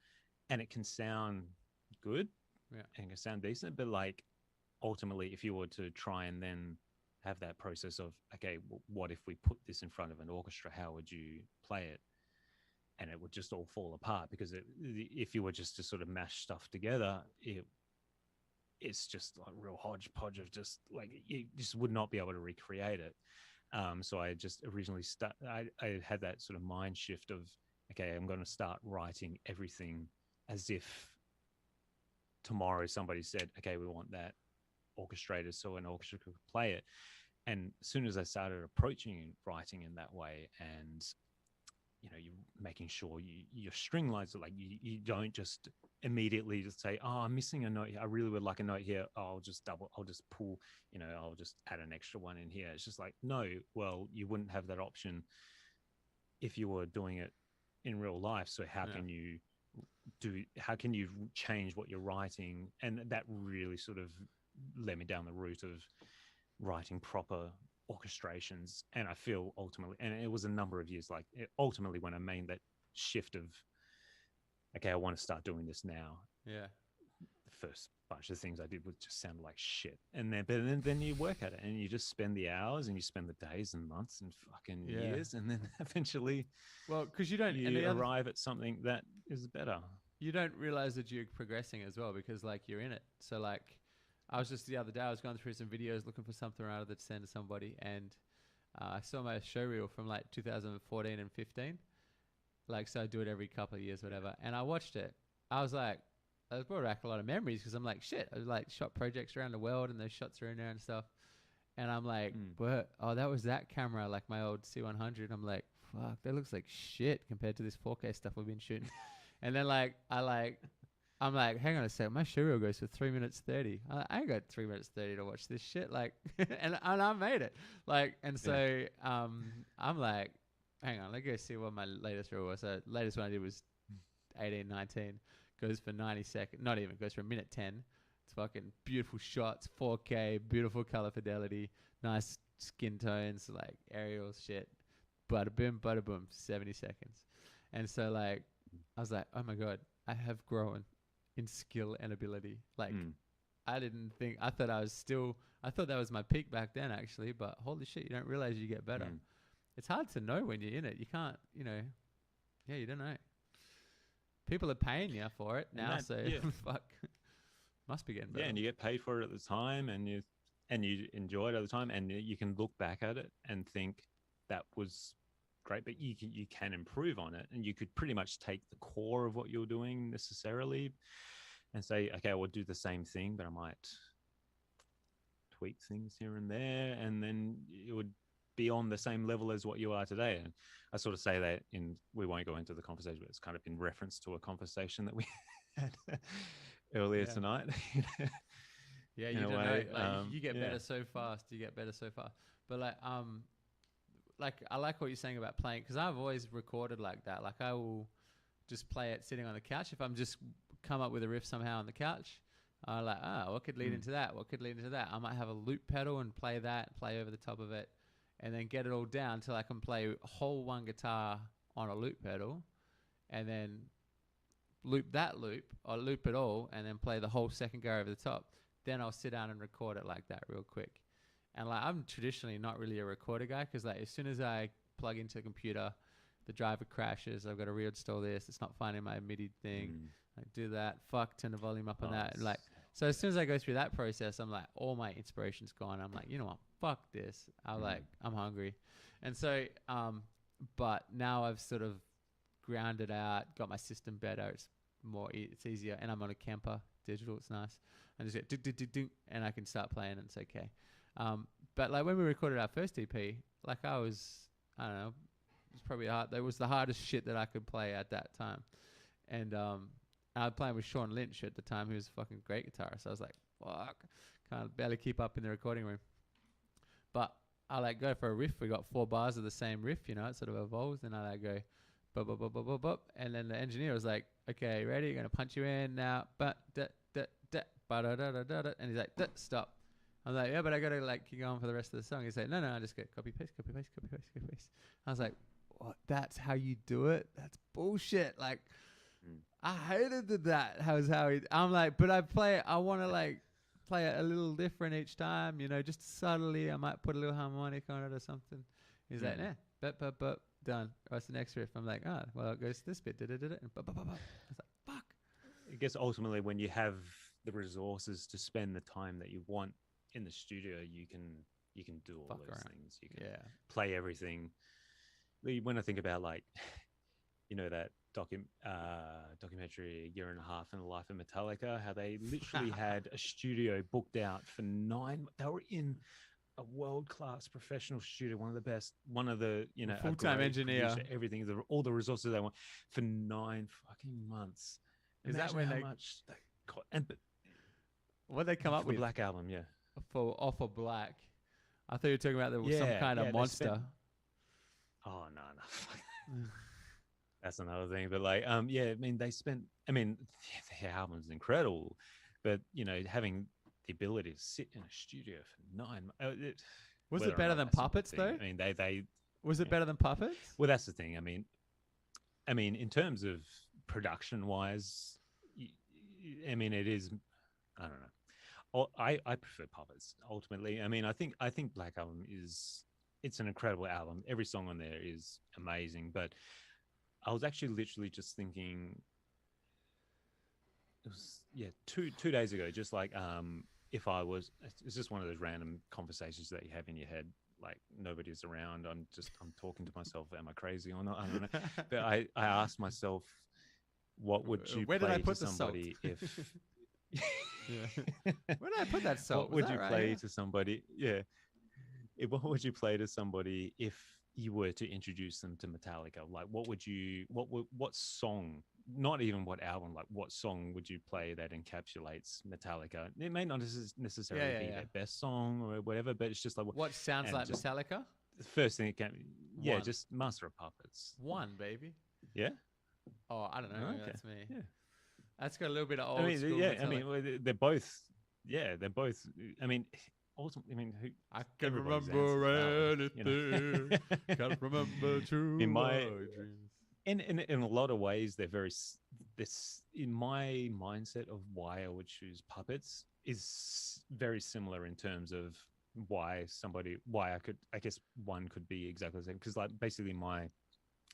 and it can sound good and it can sound decent. But like, ultimately, if you were to try and then have that process of, okay, what if we put this in front of an orchestra? How would you play it? And it would just all fall apart, because if you were just to sort of mash stuff together, it's just like real hodgepodge of just like, you just would not be able to recreate it. So I just originally I had that sort of mind shift of, okay, I'm going to start writing everything as if tomorrow somebody said, okay, we want that orchestrated so an orchestra could play it. And as soon as I started approaching writing in that way, and you making sure your string lines are like you don't just immediately just say, oh, I'm missing a note here. I really would like a note here. I'll just pull, I'll just add an extra one in here. It's just like, no, well, you wouldn't have that option if you were doing it in real life. So how can you change what you're writing? And that really sort of led me down the route of writing proper orchestrations. And I feel ultimately, and it was a number of years, like ultimately when I made that shift of, okay, I want to start doing this now. Yeah. The first bunch of things I did would just sound like shit. And then you work at it and you just spend the hours and you spend the days and months and fucking years. And then eventually, well, because you arrive at something that is better. You don't realize that you're progressing as well because like you're in it. So like I was just the other day, I was going through some videos looking for something or other to send to somebody. And I saw my show reel from like 2014 and 15. Like, so I do it every couple of years, whatever. And I watched it. I was like, I brought back a lot of memories because I'm like, shit, I like shot projects around the world and those shots are in there and stuff. And I'm like, but that was that camera, like my old C100. I'm like, fuck, that looks like shit compared to this 4K stuff we've been shooting. And then I'm like, hang on a second, my show reel goes for 3 minutes 30. I ain't got 3 minutes 30 to watch this shit. Like, and I made it. Like, and so I'm like, hang on, let's go see what my latest reel was. So latest one I did was 18, 19. Goes for 90 seconds. Not even. Goes for a minute 10. It's fucking beautiful shots, 4K, beautiful color fidelity, nice skin tones, like aerial shit. Bada boom, 70 seconds. And so like, I was like, oh my God, I have grown in skill and ability. Like, I thought that was my peak back then actually, but holy shit, you don't realize you get better. It's hard to know when you're in it. You can't, you don't know. People are paying you for it now, fuck, must be getting better. Yeah, and you get paid for it at the time, and you enjoy it at the time, and you can look back at it and think that was great, but you can improve on it, and you could pretty much take the core of what you're doing necessarily and say, okay, I will do the same thing, but I might tweak things here and there, and then it would be on the same level as what you are today. And I sort of say that we won't go into the conversation, but it's kind of in reference to a conversation that we had earlier tonight. Yeah, you don't know. Like, you get better so fast. But like I like what you're saying about playing, because I've always recorded like that. Like I will just play it sitting on the couch. If I'm just come up with a riff somehow on the couch, I'm like, what could lead into that? What could lead into that? I might have a loop pedal and play over the top of it, and then get it all down till I can play a whole one guitar on a loop pedal, and then loop that loop or loop it all, and then play the whole second go over the top. Then I'll sit down and record it like that real quick. And like I'm traditionally not really a recorder guy, because like as soon as I plug into the computer, the driver crashes. I've got to reinstall this. It's not finding my MIDI thing. Like do that. Turn the volume up on that. And like so as soon as I go through that process, I'm like, all my inspiration's gone. I'm like, you know what? Fuck this. I'm hungry. And so but now I've sort of grounded out, got my system better. It's easier, and I'm on a Kemper digital. It's nice. I just get and I can start playing, and it's okay. But like when we recorded our first EP, like I don't know, it was probably hard. That was the hardest shit that I could play at that time. And I was playing with Sean Lynch at the time, who was a fucking great guitarist. So I was like, fuck, can't barely keep up in the recording room. But I like go for a riff. We got 4 bars of the same riff, it sort of evolves. And I like go, bop, bop, bop, bop, bop, bop. And then the engineer was like, okay, ready? You're going to punch you in now. But, da, da, da, ba, da, da, da, da, da. And he's like, stop. I'm like, yeah, but I got to like keep going for the rest of the song. He's like, no, I just go copy, paste, copy, paste, copy, paste, copy, paste. I was like, what? That's how you do it? That's bullshit. Like, I hated that. I'm like, but I want to like play it a little different each time, just subtly. I might put a little harmonic on it or something. He's like, nah, but, done. What's the next riff? I'm like, well, it goes this bit, and I was like, fuck. I guess ultimately when you have the resources to spend the time that you want in the studio, you can do all those things. You can play everything. When I think about like, that documentary, A Year and a Half in the Life of Metallica, how they literally had a studio booked out for 9. They were in a world-class professional studio, one of the best, one of the, you know, a Full-time great engineer. producer, everything, all the resources they want for 9 fucking months. Is that Imagine when how they much that cost. And but what they come up the with Black Album, yeah. for Offer Black? I thought you were talking about some Yeah, kind of yeah, they monster. spent. Oh no. That's another thing. But like, yeah, I mean, they spent. I mean, the album's incredible, but you know, having the ability to sit in a studio for 9 months. Was Whether it or better not than that's a good Puppets thing, though? I mean, they. Was it Yeah. better than Puppets? Well, that's the thing. I mean, in terms of production wise, I mean, it is. I don't know. I prefer Puppets ultimately. I mean, I think Black Album it's an incredible album. Every song on there is amazing. But I was actually literally just thinking, it was two days ago, just like if I was, it's just one of those random conversations that you have in your head. Like nobody's around. I'm talking to myself. Am I crazy or not? I don't know. But I asked myself, what would you Where did I play to put the salt? somebody if Yeah. Where did I put that salt? what Was would that you right play here? to somebody? Yeah. What would you play to somebody if you were to introduce them to Metallica? Like, what song? Not even what album. Like, what song would you play that encapsulates Metallica? It may not necessarily be Yeah. their best song or whatever, but it's just like What sounds and like just Metallica? the first thing it came. Yeah, One. just Master of Puppets. One, baby. Yeah. Oh, I don't know. Maybe Okay. that's me. Yeah. That's got a little bit of I old mean, school yeah. Metallica. I mean, they're both. Yeah, they're both. I mean, ultimately, I mean, I can everybody's remember answer's valid, anything. Can't remember too in my dreams. in a lot of ways, they're very this in my mindset of why I would choose Puppets is very similar in terms of why I guess one could be exactly the same, because like basically my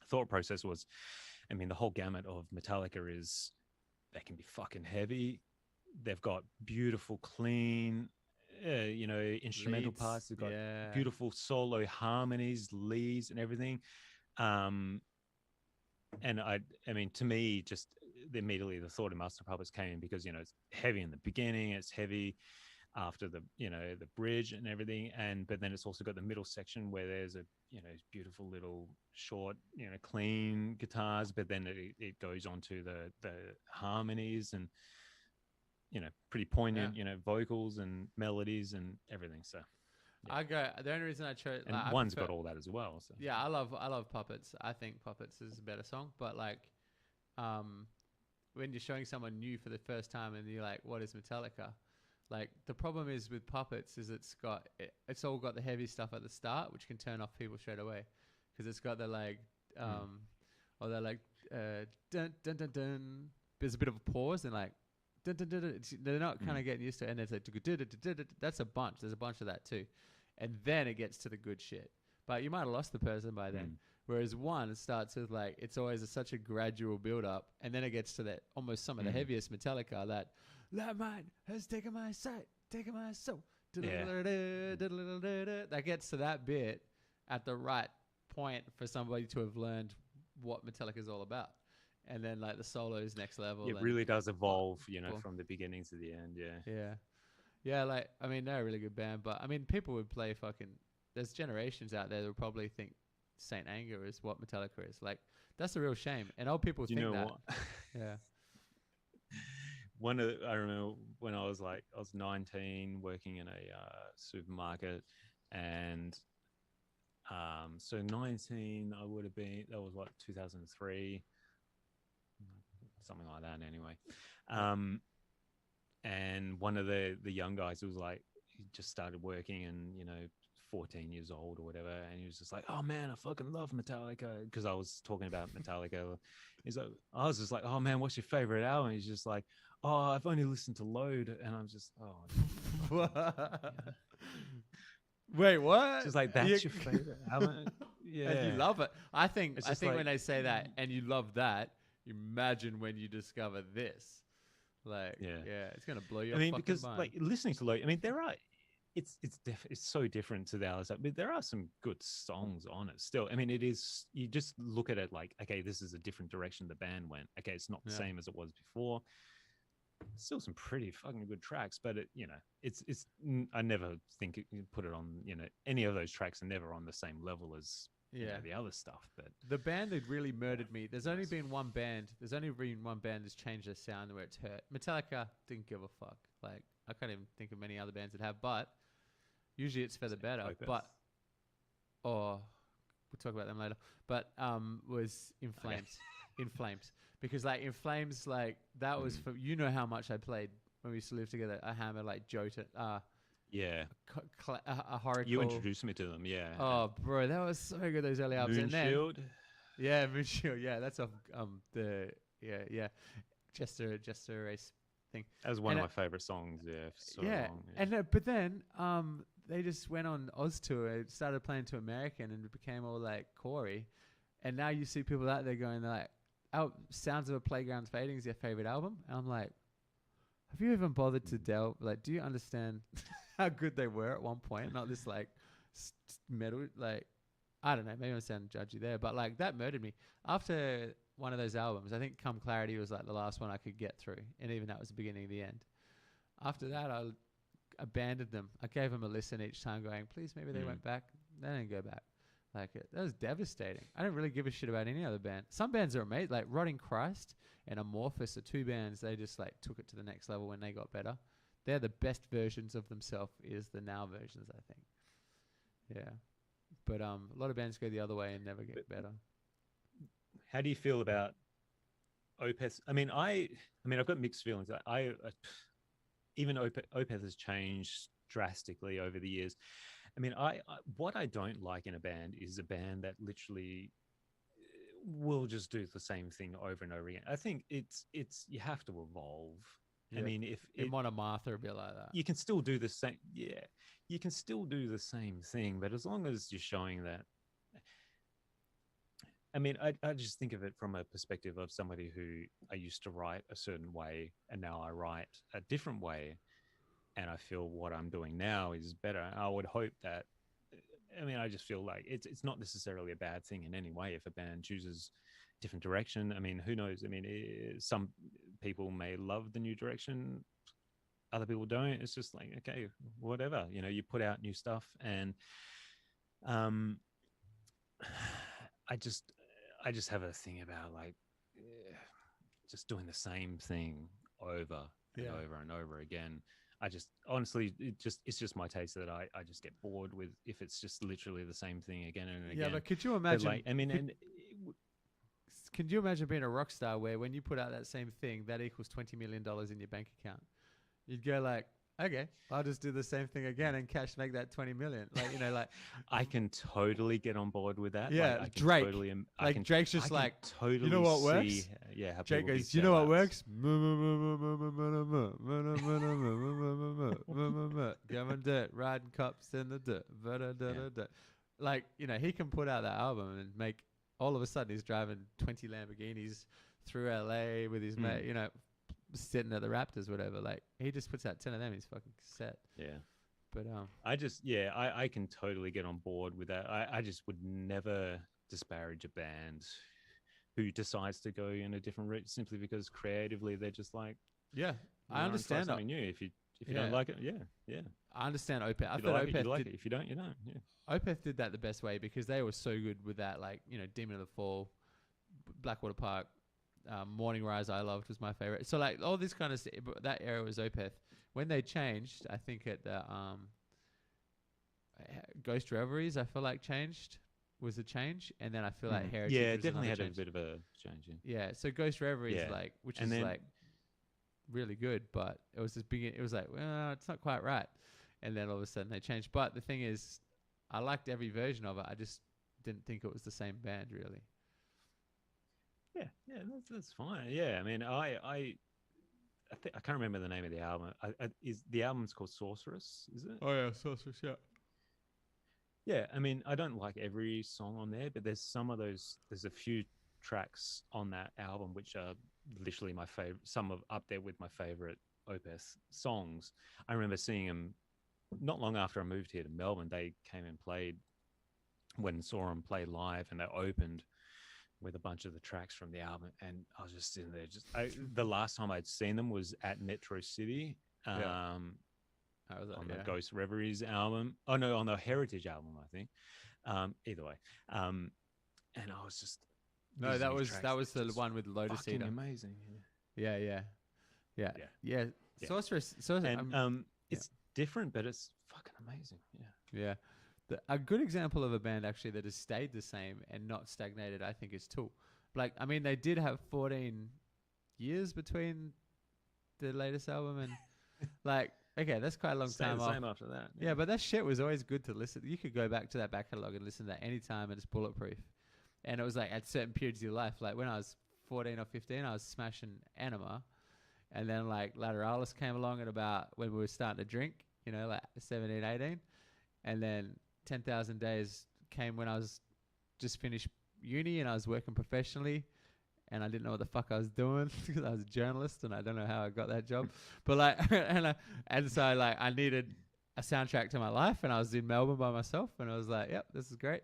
thought process was, I mean, the whole gamut of Metallica is they can be fucking heavy. They've got beautiful, clean, you know, instrumental Leads, parts. They've got yeah. beautiful solo harmonies, leads, and everything. Um, and I mean, to me, just immediately the thought of Master Puppets came in because, you know, it's heavy in the beginning, it's heavy after the, you know, the bridge and everything, and but then it's also got the middle section where there's a, you know, beautiful little short, you know, clean guitars, but then it goes on to the harmonies and, you know, pretty poignant, you know, vocals and melodies and everything. So yeah. The only reason I chose, And like, I one's prefer, got all that as well. So yeah, I love Puppets. I think Puppets is a better song, but like, when you're showing someone new for the first time and you're like, what is Metallica? Like, the problem is with Puppets is it's all got the heavy stuff at the start, which can turn off people straight away, because it's got the like, or they're like, dun dun dun dun. There's a bit of a pause and like, dun dun dun dun. They're not kind of getting used to it, and it's like, that's a bunch. There's a bunch of that too, and then it gets to the good shit. But you might have lost the person by then. Whereas one starts with like, it's always such a gradual build up, and then it gets to that almost some of the heaviest Metallica, that "That mind has taken my sight, taken my soul." That gets to that bit at the right point for somebody to have learned what Metallica is all about, and then like the solo is next level. it really does evolve, you know, from the beginning to the end. Yeah. Like, I mean, they're a really good band, but I mean, people would play fucking. There's generations out there that would probably think Saint Anger is what Metallica is. Like, that's a real shame, and old people think that. What? Yeah. I remember when I was 19, working in a supermarket, and so 19 I would have been, that was what, 2003, something like that anyway. And one of the young guys was like, he just started working, and, you know, 14 years old or whatever, and he was just like, "Oh man, I fucking love Metallica," because I was talking about Metallica. He's like, I was just like, "Oh man, what's your favorite album?" He's just like, "Oh, I've only listened to Load," and I'm just, "Oh." Wait, what? Just like, that's your favorite album? Yeah. And you love it. I think like, when they say that and you love that, imagine when you discover this. Like, yeah, it's gonna blow your fucking because mind. like listening to Load, I mean, there are. It's so different to the others. But there are some good songs on it still. I mean, it is, you just look at it like, okay, this is a different direction the band went. Okay, it's not the same as it was before. still some pretty fucking good tracks, but I never think you put it on, any of those tracks are never on the same level as Yeah. the other stuff. But The band that really murdered me. There's only been one band. There's only been one band that's changed their sound where it's hurt. Metallica didn't give a fuck. Like I can't even think of many other bands that have. But usually it's for the better. Opeth. But we'll talk about them later. But was In Flames. In Flames, because like In Flames, like that was for how much I played when we used to live together. A Hammer, like Jota. Yeah, a Horror. you introduced me to them. Yeah. Oh, bro, that was so good. Those early albums. Moonshield. Yeah, Moonshield. Yeah, that's off Jester Race thing. That was one of my favorite songs. Yeah, for so long. Yeah. And but then they just went on Oz tour. It started playing to American, and it became all like Corey. And now you see people out there going like, "Oh, Sounds of a Playground's Fading is their favorite album," and I'm like, have you even bothered to delve? Like, do you understand how good they were at one point? Not this like metal, like, I don't know, maybe I'm sounding judgy there, but like that murdered me. After one of those albums, I think Come Clarity was like the last one I could get through, and even that was the beginning of the end. After that, I abandoned them. I gave them a listen each time, going, please, maybe they went back. They didn't go back. Like, that was devastating. I don't really give a shit about any other band. Some bands are amazing, like Rotting Christ and Amorphous are two bands. They just like took it to the next level when they got better. They're the best versions of themselves. Is the now versions, I think. Yeah, but a lot of bands go the other way and never get better. How do you feel about Opeth? I mean, I've got mixed feelings. Even Opeth has changed drastically over the years. I mean, what I don't like in a band is a band that literally will just do the same thing over and over again. I think it's you have to evolve. Yeah. I mean, if in Monomartha, a bit like that, you can still do the same. Yeah, you can still do the same thing, but as long as you're showing that. I mean, I just think of it from a perspective of somebody who I used to write a certain way, and now I write a different way. And I feel what I'm doing now is better. I would hope that, I mean, I just feel like it's not necessarily a bad thing in any way if a band chooses different direction. I mean, who knows? I mean, some people may love the new direction. Other people don't. It's just like, okay, whatever, you put out new stuff. And I just have a thing about like just doing the same thing over and over and over again. I just honestly, it's just my taste that I just get bored with if it's just literally the same thing again and again. Yeah, but could you imagine? Like, I mean, can you imagine being a rock star where when you put out that same thing, that equals $20 million in your bank account? You'd go like, okay, I'll just do the same thing again and make that 20 million. Like, like I can totally get on board with that. Yeah, like, Drake. Drake's just like, totally, you know what works? How Drake goes, you know what works? Going dirt, riding cops in the dirt. Like, he can put out that album and make, all of a sudden he's driving 20 Lamborghinis through LA with his mate, sitting at the Raptors, whatever. Like, he just puts out 10 of them, he's fucking set. Yeah. But I can totally get on board with that. I just would never disparage a band who decides to go in a different route simply because creatively they're just like, I understand something new. If you don't like it, I understand Opeth. I thought Opeth you like it. If you don't, you don't. Yeah. Opeth did that the best way because they were so good with that, like, Demon of the Fall, Blackwater Park, Morning Rise I loved was my favorite. So like all this kind of that era was Opeth. When they changed, I think at the Ghost Reveries, I feel like was a change, and then I feel like Heritage. Yeah, was definitely had change. a bit of a change. Yeah, so Ghost Reveries which is like really good, but it was this big. It was like, well, it's not quite right, and then all of a sudden they changed. But the thing is, I liked every version of it. I just didn't think it was the same band really. Yeah, that's fine. Yeah, I mean, I think I can't remember the name of the album. Is the album's called Sorceress? Is it? Oh yeah, Sorceress. Yeah. Yeah, I mean, I don't like every song on there, but there's some of those. There's a few tracks on that album which are literally my favorite. Some of up there with my favorite Opeth songs. I remember seeing them not long after I moved here to Melbourne. They came and played when saw them play live, and they opened with a bunch of the tracks from the album, and I was just sitting there. The last time I'd seen them was at Metro City. How was that? On the Ghost Reveries album. Oh no, on the Heritage album, I think. Either way, and I was just no, that was the one with Lotus Eater. Amazing. Yeah. Sorceress, and it's different, but it's fucking amazing. Yeah. A good example of a band actually that has stayed the same and not stagnated, I think, is Tool. Like, I mean, they did have 14 years between the latest album and like, okay, that's quite a long time off. Same after that. Yeah, but that shit was always good to listen. You could go back to that back catalog and listen to that anytime, and it's bulletproof. And it was like at certain periods of your life, like when I was 14 or 15, I was smashing Anima, and then like Lateralis came along at about when we were starting to drink, you know, like 17, 18, and then 10,000 Days came when I was just finished uni and I was working professionally, and I didn't know what the fuck I was doing because I was a journalist and I don't know how I got that job. But like, and so like I needed a soundtrack to my life, and I was in Melbourne by myself, and I was like, yep, this is great.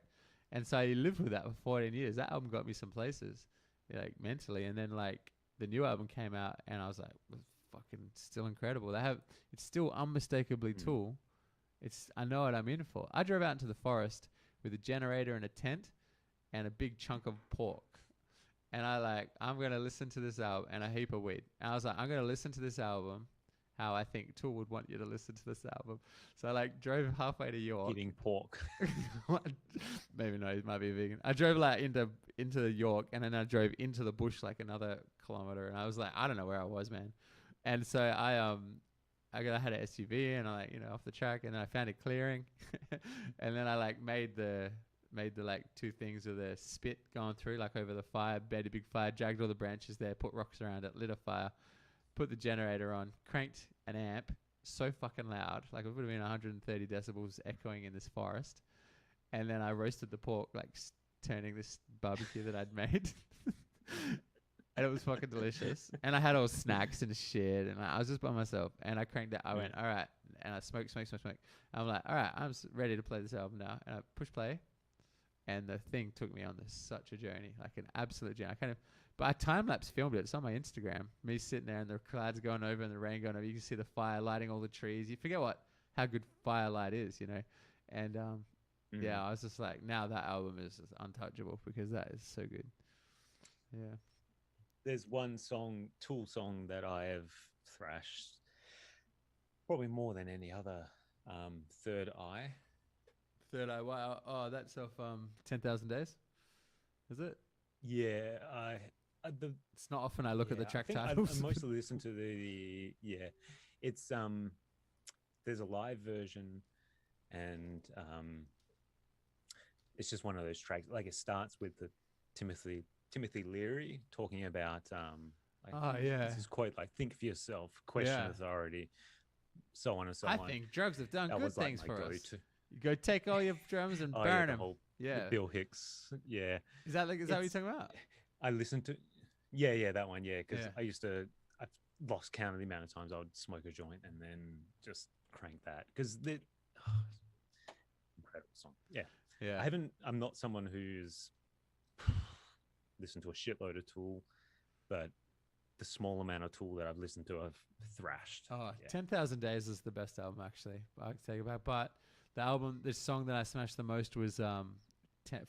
And so you lived with that for 14 years. That album got me some places, like mentally. And then like the new album came out, and I was like, fucking still incredible. It's still unmistakably Tool. I know what I'm in for. I drove out into the forest with a generator and a tent and a big chunk of pork. And I'm going to listen to this album and a heap of weed. And I was like, I'm going to listen to this album how I think Tool would want you to listen to this album. So I like drove halfway to York. Eating pork. Maybe no, he might be a vegan. I drove like into York, and then I drove into the bush like another kilometer. And I was like, I don't know where I was, man. And so I had an SUV, and I like, you know, off the track, and then I found a clearing. And then I like made the like two things with a spit going through like over the fire, made a big fire, dragged all the branches there, put rocks around it, lit a fire, put the generator on, cranked an amp so fucking loud, like it would have been 130 decibels echoing in this forest. And then I roasted the pork, like turning this barbecue that I'd made. And it was fucking delicious. And I had all snacks and shit, and I was just by myself, and I cranked it. I went, all right. And I smoked. I'm like, all right, I'm ready to play this album now. And I push play. And the thing took me on such a journey, like an absolute journey. But I time-lapse filmed it. It's on my Instagram. Me sitting there and the clouds going over and the rain going over. You can see the fire lighting all the trees. You forget how good firelight is, you know. And yeah, I was just like, now that album is just untouchable because that is so good. Yeah. There's one Tool song that I have thrashed probably more than any other. Third Eye. Wow. Oh, that's off 10,000 Days. Is it? Yeah, it's not often I look at the track titles. I mostly listen to it's there's a live version, and it's just one of those tracks. Like it starts with the Timothy Leary talking about this is quite like think for yourself, question authority, so on and so on. I think drugs have done good things for us. You go take all your drums and burn them. Bill Hicks. Yeah. Is that what you're talking about? I listened to, that one. Yeah, because I've lost count of the amount of times I would smoke a joint and then just crank that because incredible song. Yeah. I'm not someone who's listened to a shitload of Tool, but the small amount of Tool that I've listened to, I've thrashed. 10,000 Days is the best album actually. I can take it back, but the song that I smashed the most was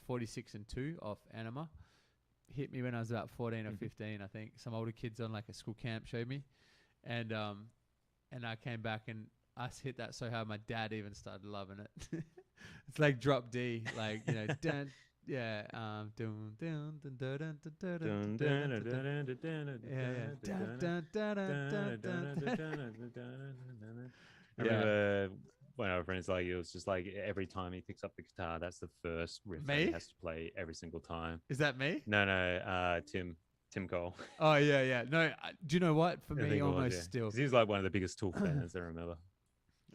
46 and 2 off Anima. Hit me when I was about 14 or 15, I think. Some older kids on like a school camp showed me. And I came back and I hit that so hard my dad even started loving it. It's like drop D, like, you know, dun, yeah, dun dun dun dun dun dun dun. I remember one of our friends, like, it was just like every time he picks up the guitar, that's the first riff that he has to play every single time. Is that me? No, Tim Cole. Oh yeah. No, do you know what? For me, almost still. He was like one of the biggest Tool fans I remember.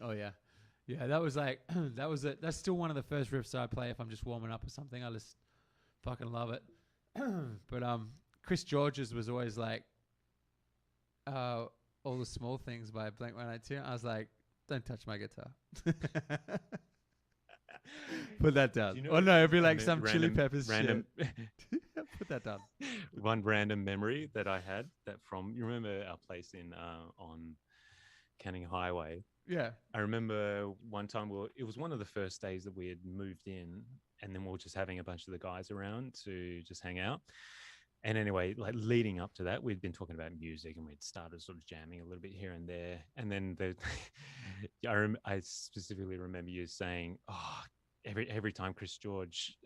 Oh yeah. That was like that was it. That's still one of the first riffs I play if I'm just warming up or something. I just fucking love it. But Chris George's was always like All the Small Things by Blink-182. I was like, don't touch my guitar. Put that down. No, it'd be like some Chili Peppers shit. Put that down. One random memory that I had that from, you remember our place in on Canning Highway? Yeah. I remember one time it was one of the first days that we had moved in, and then we were just having a bunch of the guys around to just hang out. And anyway, like leading up to that, we'd been talking about music and we'd started sort of jamming a little bit here and there. And then I specifically remember you saying, "Oh, every time Chris George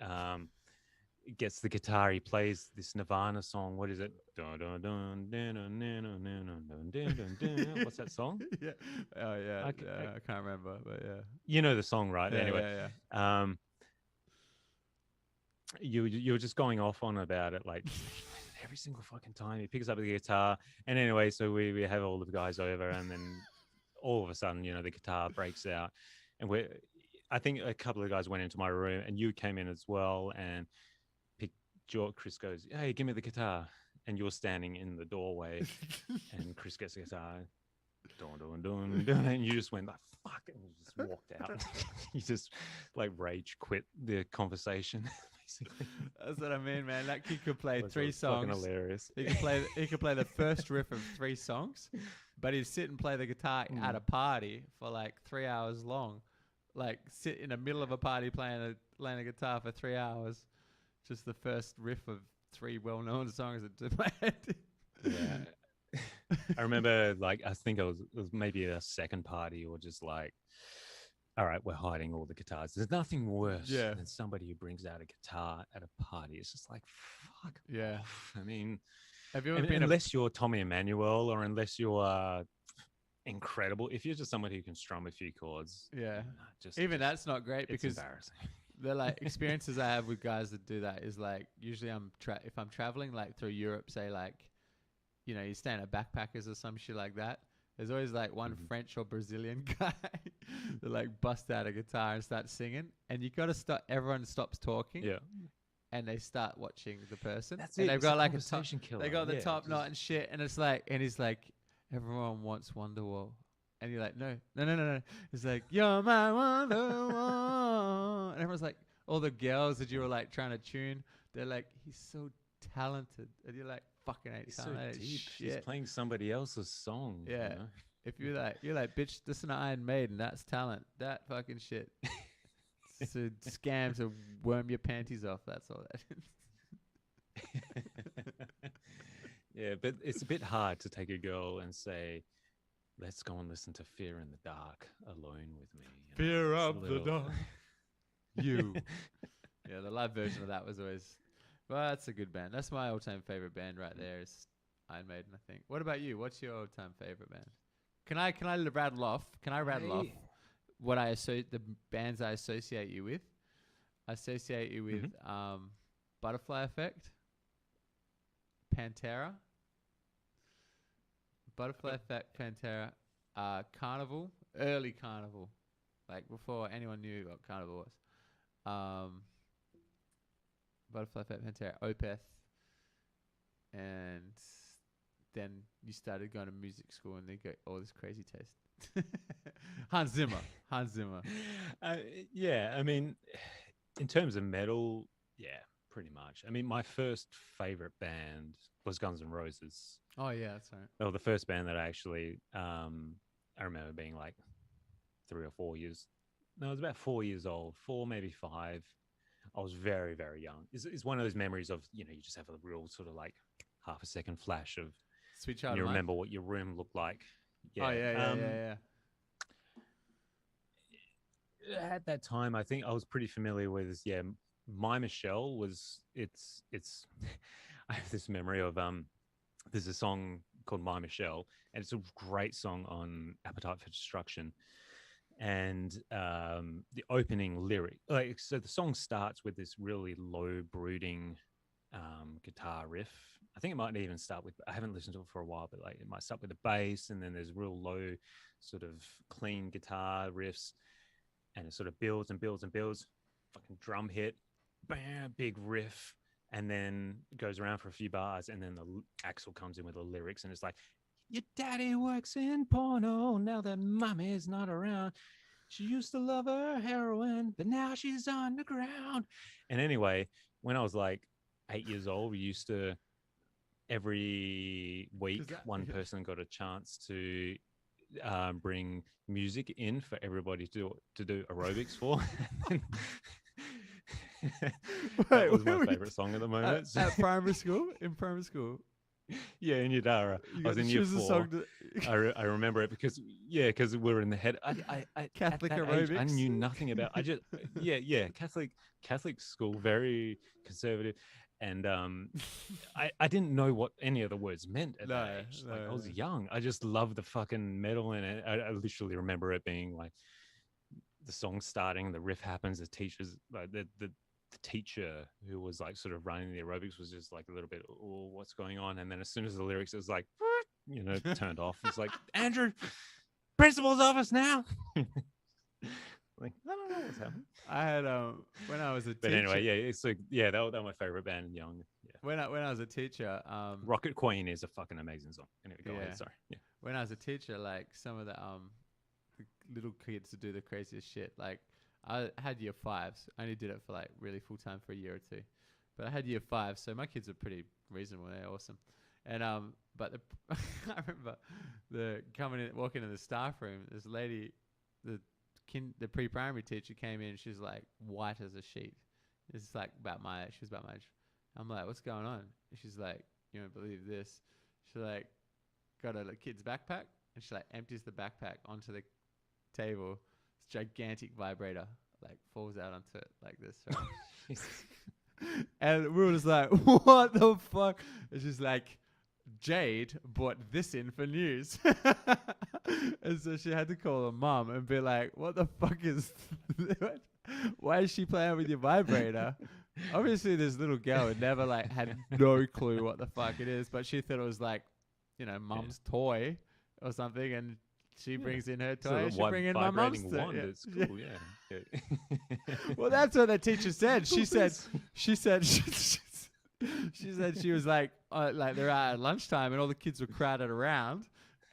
gets the guitar, he plays this Nirvana song. What is it? Dun, dun, dun, dun, dun, dun, dun, dun, dun, dun, dun. What's that song? Yeah. Oh yeah. I can't remember, but yeah. You know the song, right? Yeah, Anyway, yeah. You were just going off on about it, like every single fucking time he picks up the guitar. And anyway, so we have all the guys over, and then all of a sudden, you know, the guitar breaks out, and I think a couple of guys went into my room, and you came in as well, and Chris goes, "Hey, give me the guitar," and you're standing in the doorway, and Chris gets the guitar, and you just went like fuck, and you just walked out. You just like rage quit the conversation. Basically. That's what I mean, man. That kid could play 3 songs. Fucking hilarious. He could play the first riff of 3 songs, but he'd sit and play the guitar at a party for like 3 hours long. Like sit in the middle of a party playing a guitar for 3 hours. Just the first riff of 3 well-known songs that my head. Yeah. I remember, like, I think it was maybe a second party, or just like, all right, we're hiding all the guitars. There's nothing worse than somebody who brings out a guitar at a party. It's just like, fuck off. I mean, have you ever been unless you're Tommy Emmanuel, or unless you're incredible, if you're just somebody who can strum a few chords, even that's not great, because embarrassing. The like experiences I have with guys that do that is like, usually if I'm traveling like through Europe, say like, you know, you staying at backpackers or some shit like that, there's always like one French or Brazilian guy that like bust out a guitar and start singing, and you got to stop. Everyone stops talking, and they start watching the person. That's and it. They've got like conversation killer. They got the top knot and shit, and it's like, and he's like, everyone wants Wonderwall. And you're like, no. It's like, you're my Wonderwall. And everyone's like, all the girls that you were like trying to tune, they're like, he's so talented. And you're like, fucking ain't talented. So deep. Shit. He's playing somebody else's song. Yeah. You know? If you're like, bitch, listen to Iron Maiden. That's talent. That fucking shit. It's a scam to worm your panties off. That's all that is. Yeah, but it's a bit hard to take a girl and say, let's go and listen to Fear in the Dark alone with me. Fear of the Dark. You. Yeah, the live version of that was always... Well, that's a good band. That's my all-time favorite band right there, is Iron Maiden, I think. What about you? What's your all-time favorite band? Can I rattle off? What the bands I associate you with? I associate you with Butterfly Effect, Pantera, Butterfly Effect, Pantera, Carnival, early Carnival, like before anyone knew what Carnival was. Butterfly Effect, Pantera, Opeth, and then you started going to music school and they got all this crazy taste. Hans Zimmer. Yeah, I mean, in terms of metal, yeah, pretty much. I mean, my first favorite band was Guns N' Roses. Oh yeah, that's right. Well, the first band that I actually, I remember being like 3 or 4 years. No, I was about 4 years old, 4, maybe 5. I was very, very young. It's one of those memories of, you know, you just have a real sort of like half a second flash of, Sweet Child. You remember what your room looked like. Yeah. Oh yeah. At that time, I think I was pretty familiar with, My Michelle was, it's, I have this memory of, there's a song called My Michelle, and it's a great song on Appetite for Destruction. And the opening lyric, like, so the song starts with this really low brooding guitar riff. I think it might even start with, I haven't listened to it for a while, but like it might start with the bass, and then there's real low sort of clean guitar riffs, and it sort of builds and builds and builds. Fucking drum hit, bam, big riff, and then it goes around for a few bars, and then the Axel comes in with the lyrics, and it's like, your daddy works in porno now that mommy's not around. She used to love her heroin, but now she's underground. And anyway, when I was like 8 years old, we used to every week one person got a chance to bring music in for everybody to do aerobics for. That was my favorite song at the moment. At primary school? In primary school? Yeah, in Yadara. I was in year 4. I remember it because we were in the head. I Catholic at that aerobics. age, I knew nothing about. I just Catholic school, very conservative, and I didn't know what any of the words meant at that age. Like I was young. I just loved the fucking metal in it. I literally remember it being like the song starting, the riff happens, the teachers like the teacher who was like sort of running the aerobics was just like a little bit, oh, what's going on? And then as soon as the lyrics, it was like, turned off. It's like, Andrew, principal's office now. Like, I don't know what's happening. I had when I was a teacher. But anyway, it's like, that was my favorite band in young. Yeah. When I was a teacher, Rocket Queen is a fucking amazing song. Anyway, go ahead. Sorry. Yeah. When I was a teacher, like some of the little kids would do the craziest shit. Like I had year 5s. I only did it for like really full time for a year or 2, but I had year 5, so my kids were pretty reasonable. They're awesome. And but I remember walking in the staff room. This lady, the pre-primary teacher came in. She's like white as a sheet. It's like about my age. She was about my age. I'm like, what's going on? And she's like, you won't believe this. She like got a kid's backpack, and she like empties the backpack onto the table. This gigantic vibrator like falls out onto it like this. Right? And we were just like, what the fuck? And she's like, Jade brought this in for news. And so she had to call her mom and be like, what the fuck is why is she playing with your vibrator? Obviously this little girl had never like had no clue what the fuck it is, but she thought it was like, mum's toy or something, and she brings in her toy. She bring in my mum's toy. It's cool, yeah. Well, that's what the teacher said. She said she was like they're out at lunchtime and all the kids were crowded around,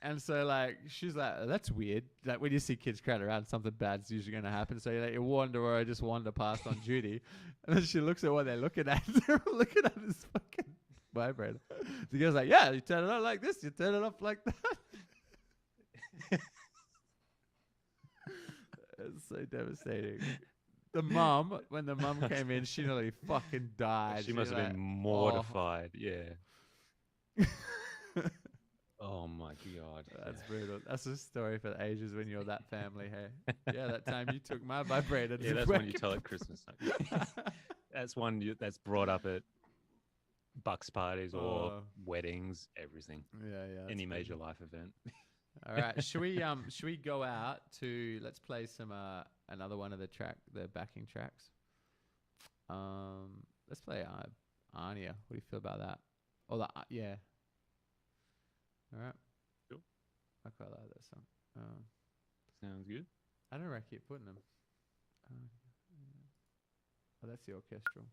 and so like she's like, oh, that's weird. Like when you see kids crowded around, something bad's usually going to happen. So you wander or just wander past on duty, and then she looks at what they're looking at. They're looking at this fucking vibrator. The girl's like, yeah, you turn it on like this, you turn it off like that. It's so devastating. When the mum came in, she nearly fucking died. She must have been mortified. Yeah. Oh my god. That's brutal. That's a story for the ages when you're that family, hey? Yeah, that time you took my vibrator. Yeah, that's one you tell at Christmas. That's one that's brought up at bucks parties or weddings, everything. Yeah. Any major life event. All right. Should we go out to, let's play some another one of the backing tracks. Let's play Anya. What do you feel about that? Oh, yeah. All right. Cool. I quite like that song. Sounds good. I don't know where I keep putting them. Oh, that's the orchestral.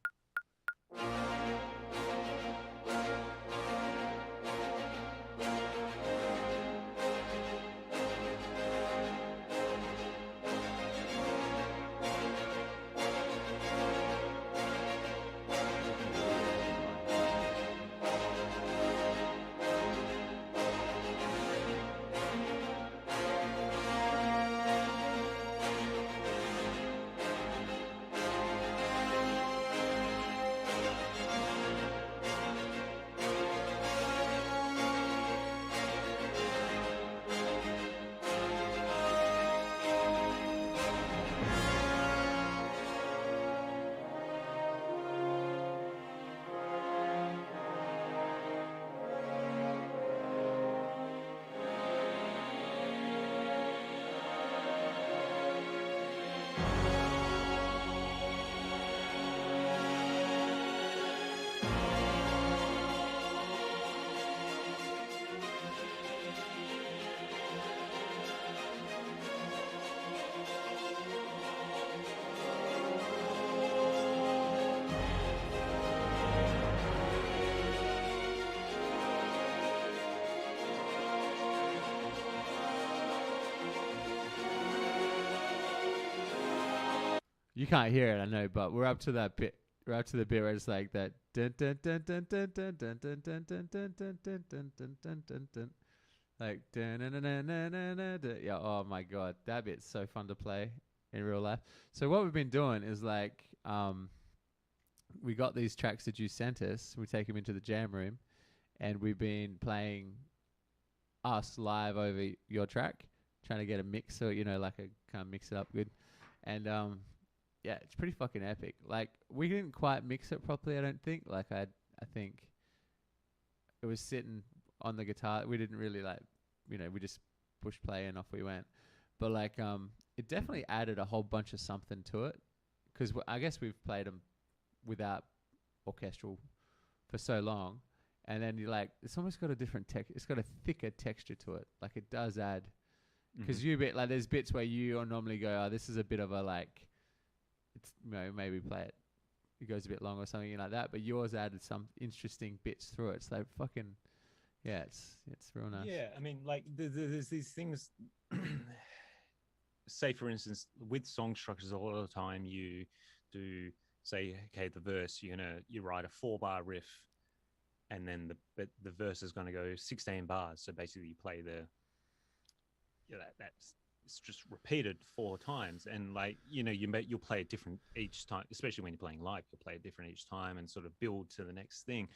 You can't hear it, I know, but we're up to that bit We're up to the bit where it's like that. Dun, dun, dun, dun, dun, dun, dun, dun, dun, dun, dun, dun, dun, dun, dun, dun, dun, dun. Like dun, dun, dun, dun, dun, dun, dun, dun. Yeah. Oh my god, that bit's so fun to play in real life. So what we've been doing is like, we got these tracks that you sent us. We take them into the jam room, and we've been playing us live over your track, trying to get a mix, so like a kind of mix it up good, and yeah, it's pretty fucking epic. Like we didn't quite mix it properly, I don't think. Like I think it was sitting on the guitar. We didn't really like, we just push play and off we went. But like, it definitely added a whole bunch of something to it, because I guess we've played them without orchestral for so long, and then you're like, it's almost got a different it's got a thicker texture to it. Like it does add, because there's bits where you normally go, oh, this is a bit of a like, it's maybe play it. It goes a bit long or something like that, but yours added some interesting bits through it. So fucking, yeah, it's real nice. Yeah, I mean, like there's these things. Say, for instance, with song structures, a lot of the time you do say, okay, the verse, you write a 4-bar riff, and then the verse is going to go 16 bars. So basically, you play that's it's just repeated 4 times, and like you'll play it different each time, especially when you're playing live. You'll play it different each time and sort of build to the next thing.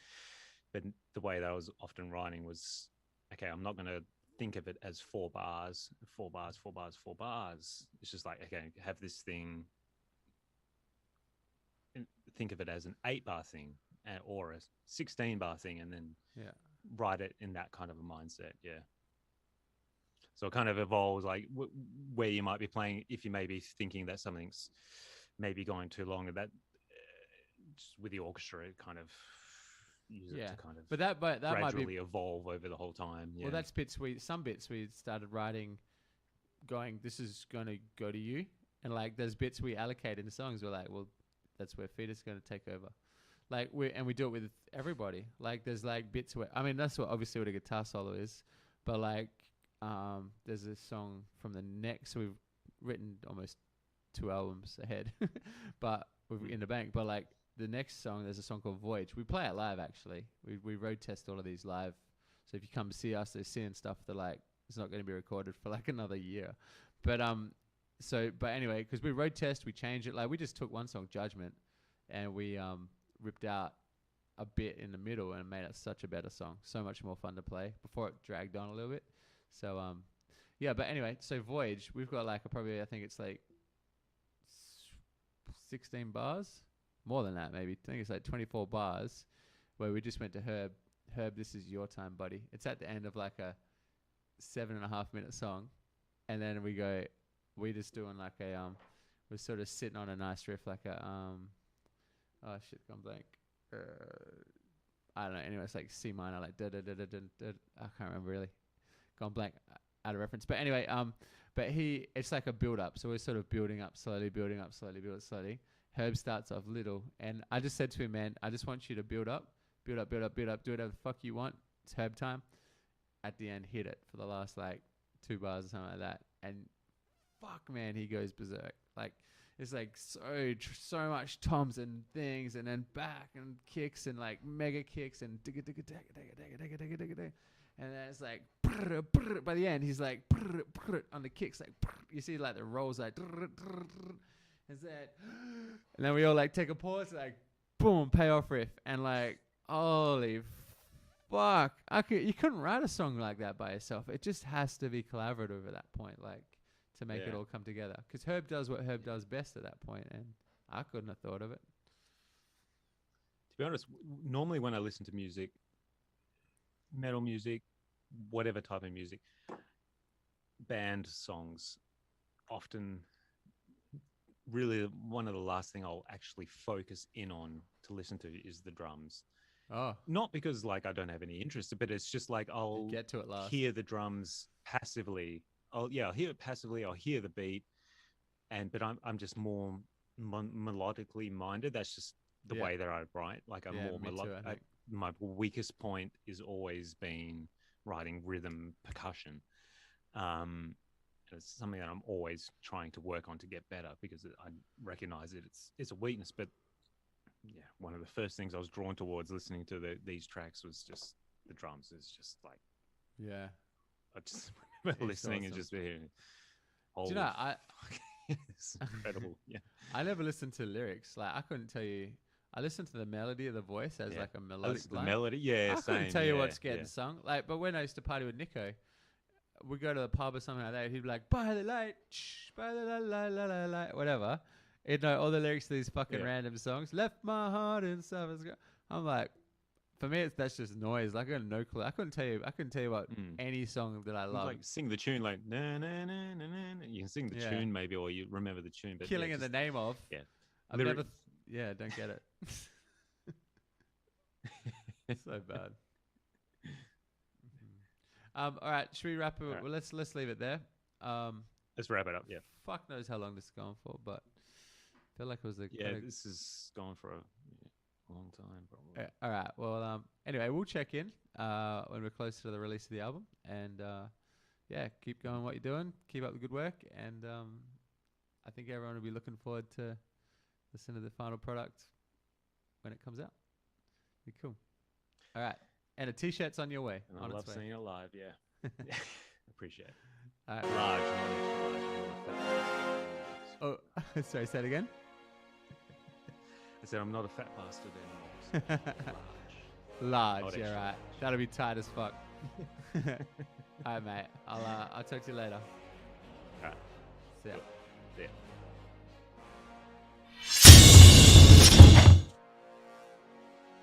But the way that I was often writing was, okay, I'm not going to think of it as 4 bars, 4 bars, 4 bars, 4 bars. It's just like, okay, have this thing, think of it as an 8-bar thing or a 16-bar thing, and then write it in that kind of a mindset. Yeah. So it kind of evolves, like where you might be playing, if you may be thinking that something's maybe going too long, that just with the orchestra, it kind of use it to kind of but that gradually might be evolve over the whole time. Yeah. Well, that's some bits we started writing, going, this is going to go to you, and like there's bits we allocate in the songs. We're like, well, that's where Feeder's going to take over. Like we do it with everybody. Like there's like bits where, I mean, that's obviously what a guitar solo is, but like there's a song from the next. So we've written almost 2 albums ahead, but we're in the bank. But like the next song, there's a song called Voyage. We play it live actually. We road test all of these live. So if you come see us, they're seeing stuff that like it's not going to be recorded for like another year. But but anyway, because we road test, we change it. Like we just took one song, Judgment, and we ripped out a bit in the middle and made it such a better song. So much more fun to play before it dragged on a little bit. So yeah, but anyway, so Voyage, we've got like I think it's like 16 bars, more than that maybe. I think it's like 24 bars, where we just went to Herb, this is your time, buddy. It's at the end of like a 7.5 minute song, and then we just doing like a we're sort of sitting on a nice riff, like a oh shit, gone blank. I don't know. Anyway, it's like C minor, like da da da da da da. I can't remember really. Gone blank, out of reference. But anyway, but it's like a build up. So we're sort of building up slowly, building up slowly, build up slowly. Herb starts off little, and I just said to him, man, I just want you to build up, build up, build up, build up, do whatever the fuck you want. It's Herb time. At the end, hit it for the last like 2 bars or something like that, and fuck, man, he goes berserk. Like it's like so much toms and things, and then back and kicks and like mega kicks and digga digga digga digga digga digga digga digga, and then it's like by the end he's like on the kicks, like you see like the rolls like is that, and then we all like take a pause, like boom, payoff riff, and like holy fuck, you couldn't write a song like that by yourself. It just has to be collaborative at that point, like to make it all come together. Because Herb does what Herb does best at that point, and I couldn't have thought of it. To be honest, normally when I listen to music, metal music, whatever type of music, band songs, often really one of the last thing I'll actually focus in on to listen to is the drums. Oh, not because like I don't have any interest, but it's just like I'll get to it last. Hear the drums passively. I'll hear it passively. I'll hear the beat, but I'm just more melodically minded. That's just the way that I write. Like I'm more melodic. My weakest point is always been writing rhythm percussion. It's something that I'm always trying to work on to get better, because I recognize it's a weakness. But yeah, one of the first things I was drawn towards listening to these tracks was just the drums. It's just like, Yeah. I just remember It's listening and awesome. just being, Do holy you know, it's incredible. Yeah. I never listened to lyrics. Like I couldn't tell you. I listened to the melody of the voice as Yeah. like a I melodic listened to the line. melody. Yeah, I same. couldn't tell you yeah, what's getting yeah. sung. Like, but when I used to party with Nico, we'd go to the pub or something like that. He'd be like, "By the light, shh, by the light, whatever." He'd know all the lyrics to these fucking Yeah. random songs. Left my heart in summer's go. I'm like, for me, that's just noise. Like I got no clue. I couldn't tell you what any song that I It's love. like sing the tune, like na na na na na. You can sing the Yeah. tune maybe, or you remember the tune. But Killing yeah, in the just- name of. yeah. I've never. Yeah, don't get it. So bad. All right, should we wrap it? right. Well, let's leave it there. Let's wrap it up. Yeah. Fuck knows how long this is going for, but I feel like it was a Yeah, quite a- this is going for a long time, probably. Yeah, all right. Well, anyway, we'll check in when we're closer to the release of the album, and yeah, keep going what you're doing, keep up the good work, and I think everyone will be looking forward to listen to the final product when it comes out. Be cool. All right, and a t-shirt's on your way. And on I love its way. seeing it live. Yeah. Appreciate it. All right. Large, not extra large. Oh, sorry. Say it again. I said I'm not a fat bastard anymore. So Large. Not Yeah, extra right. large. That'll be tight as fuck. All right, mate. I'll talk to you later. All right. See ya. See ya.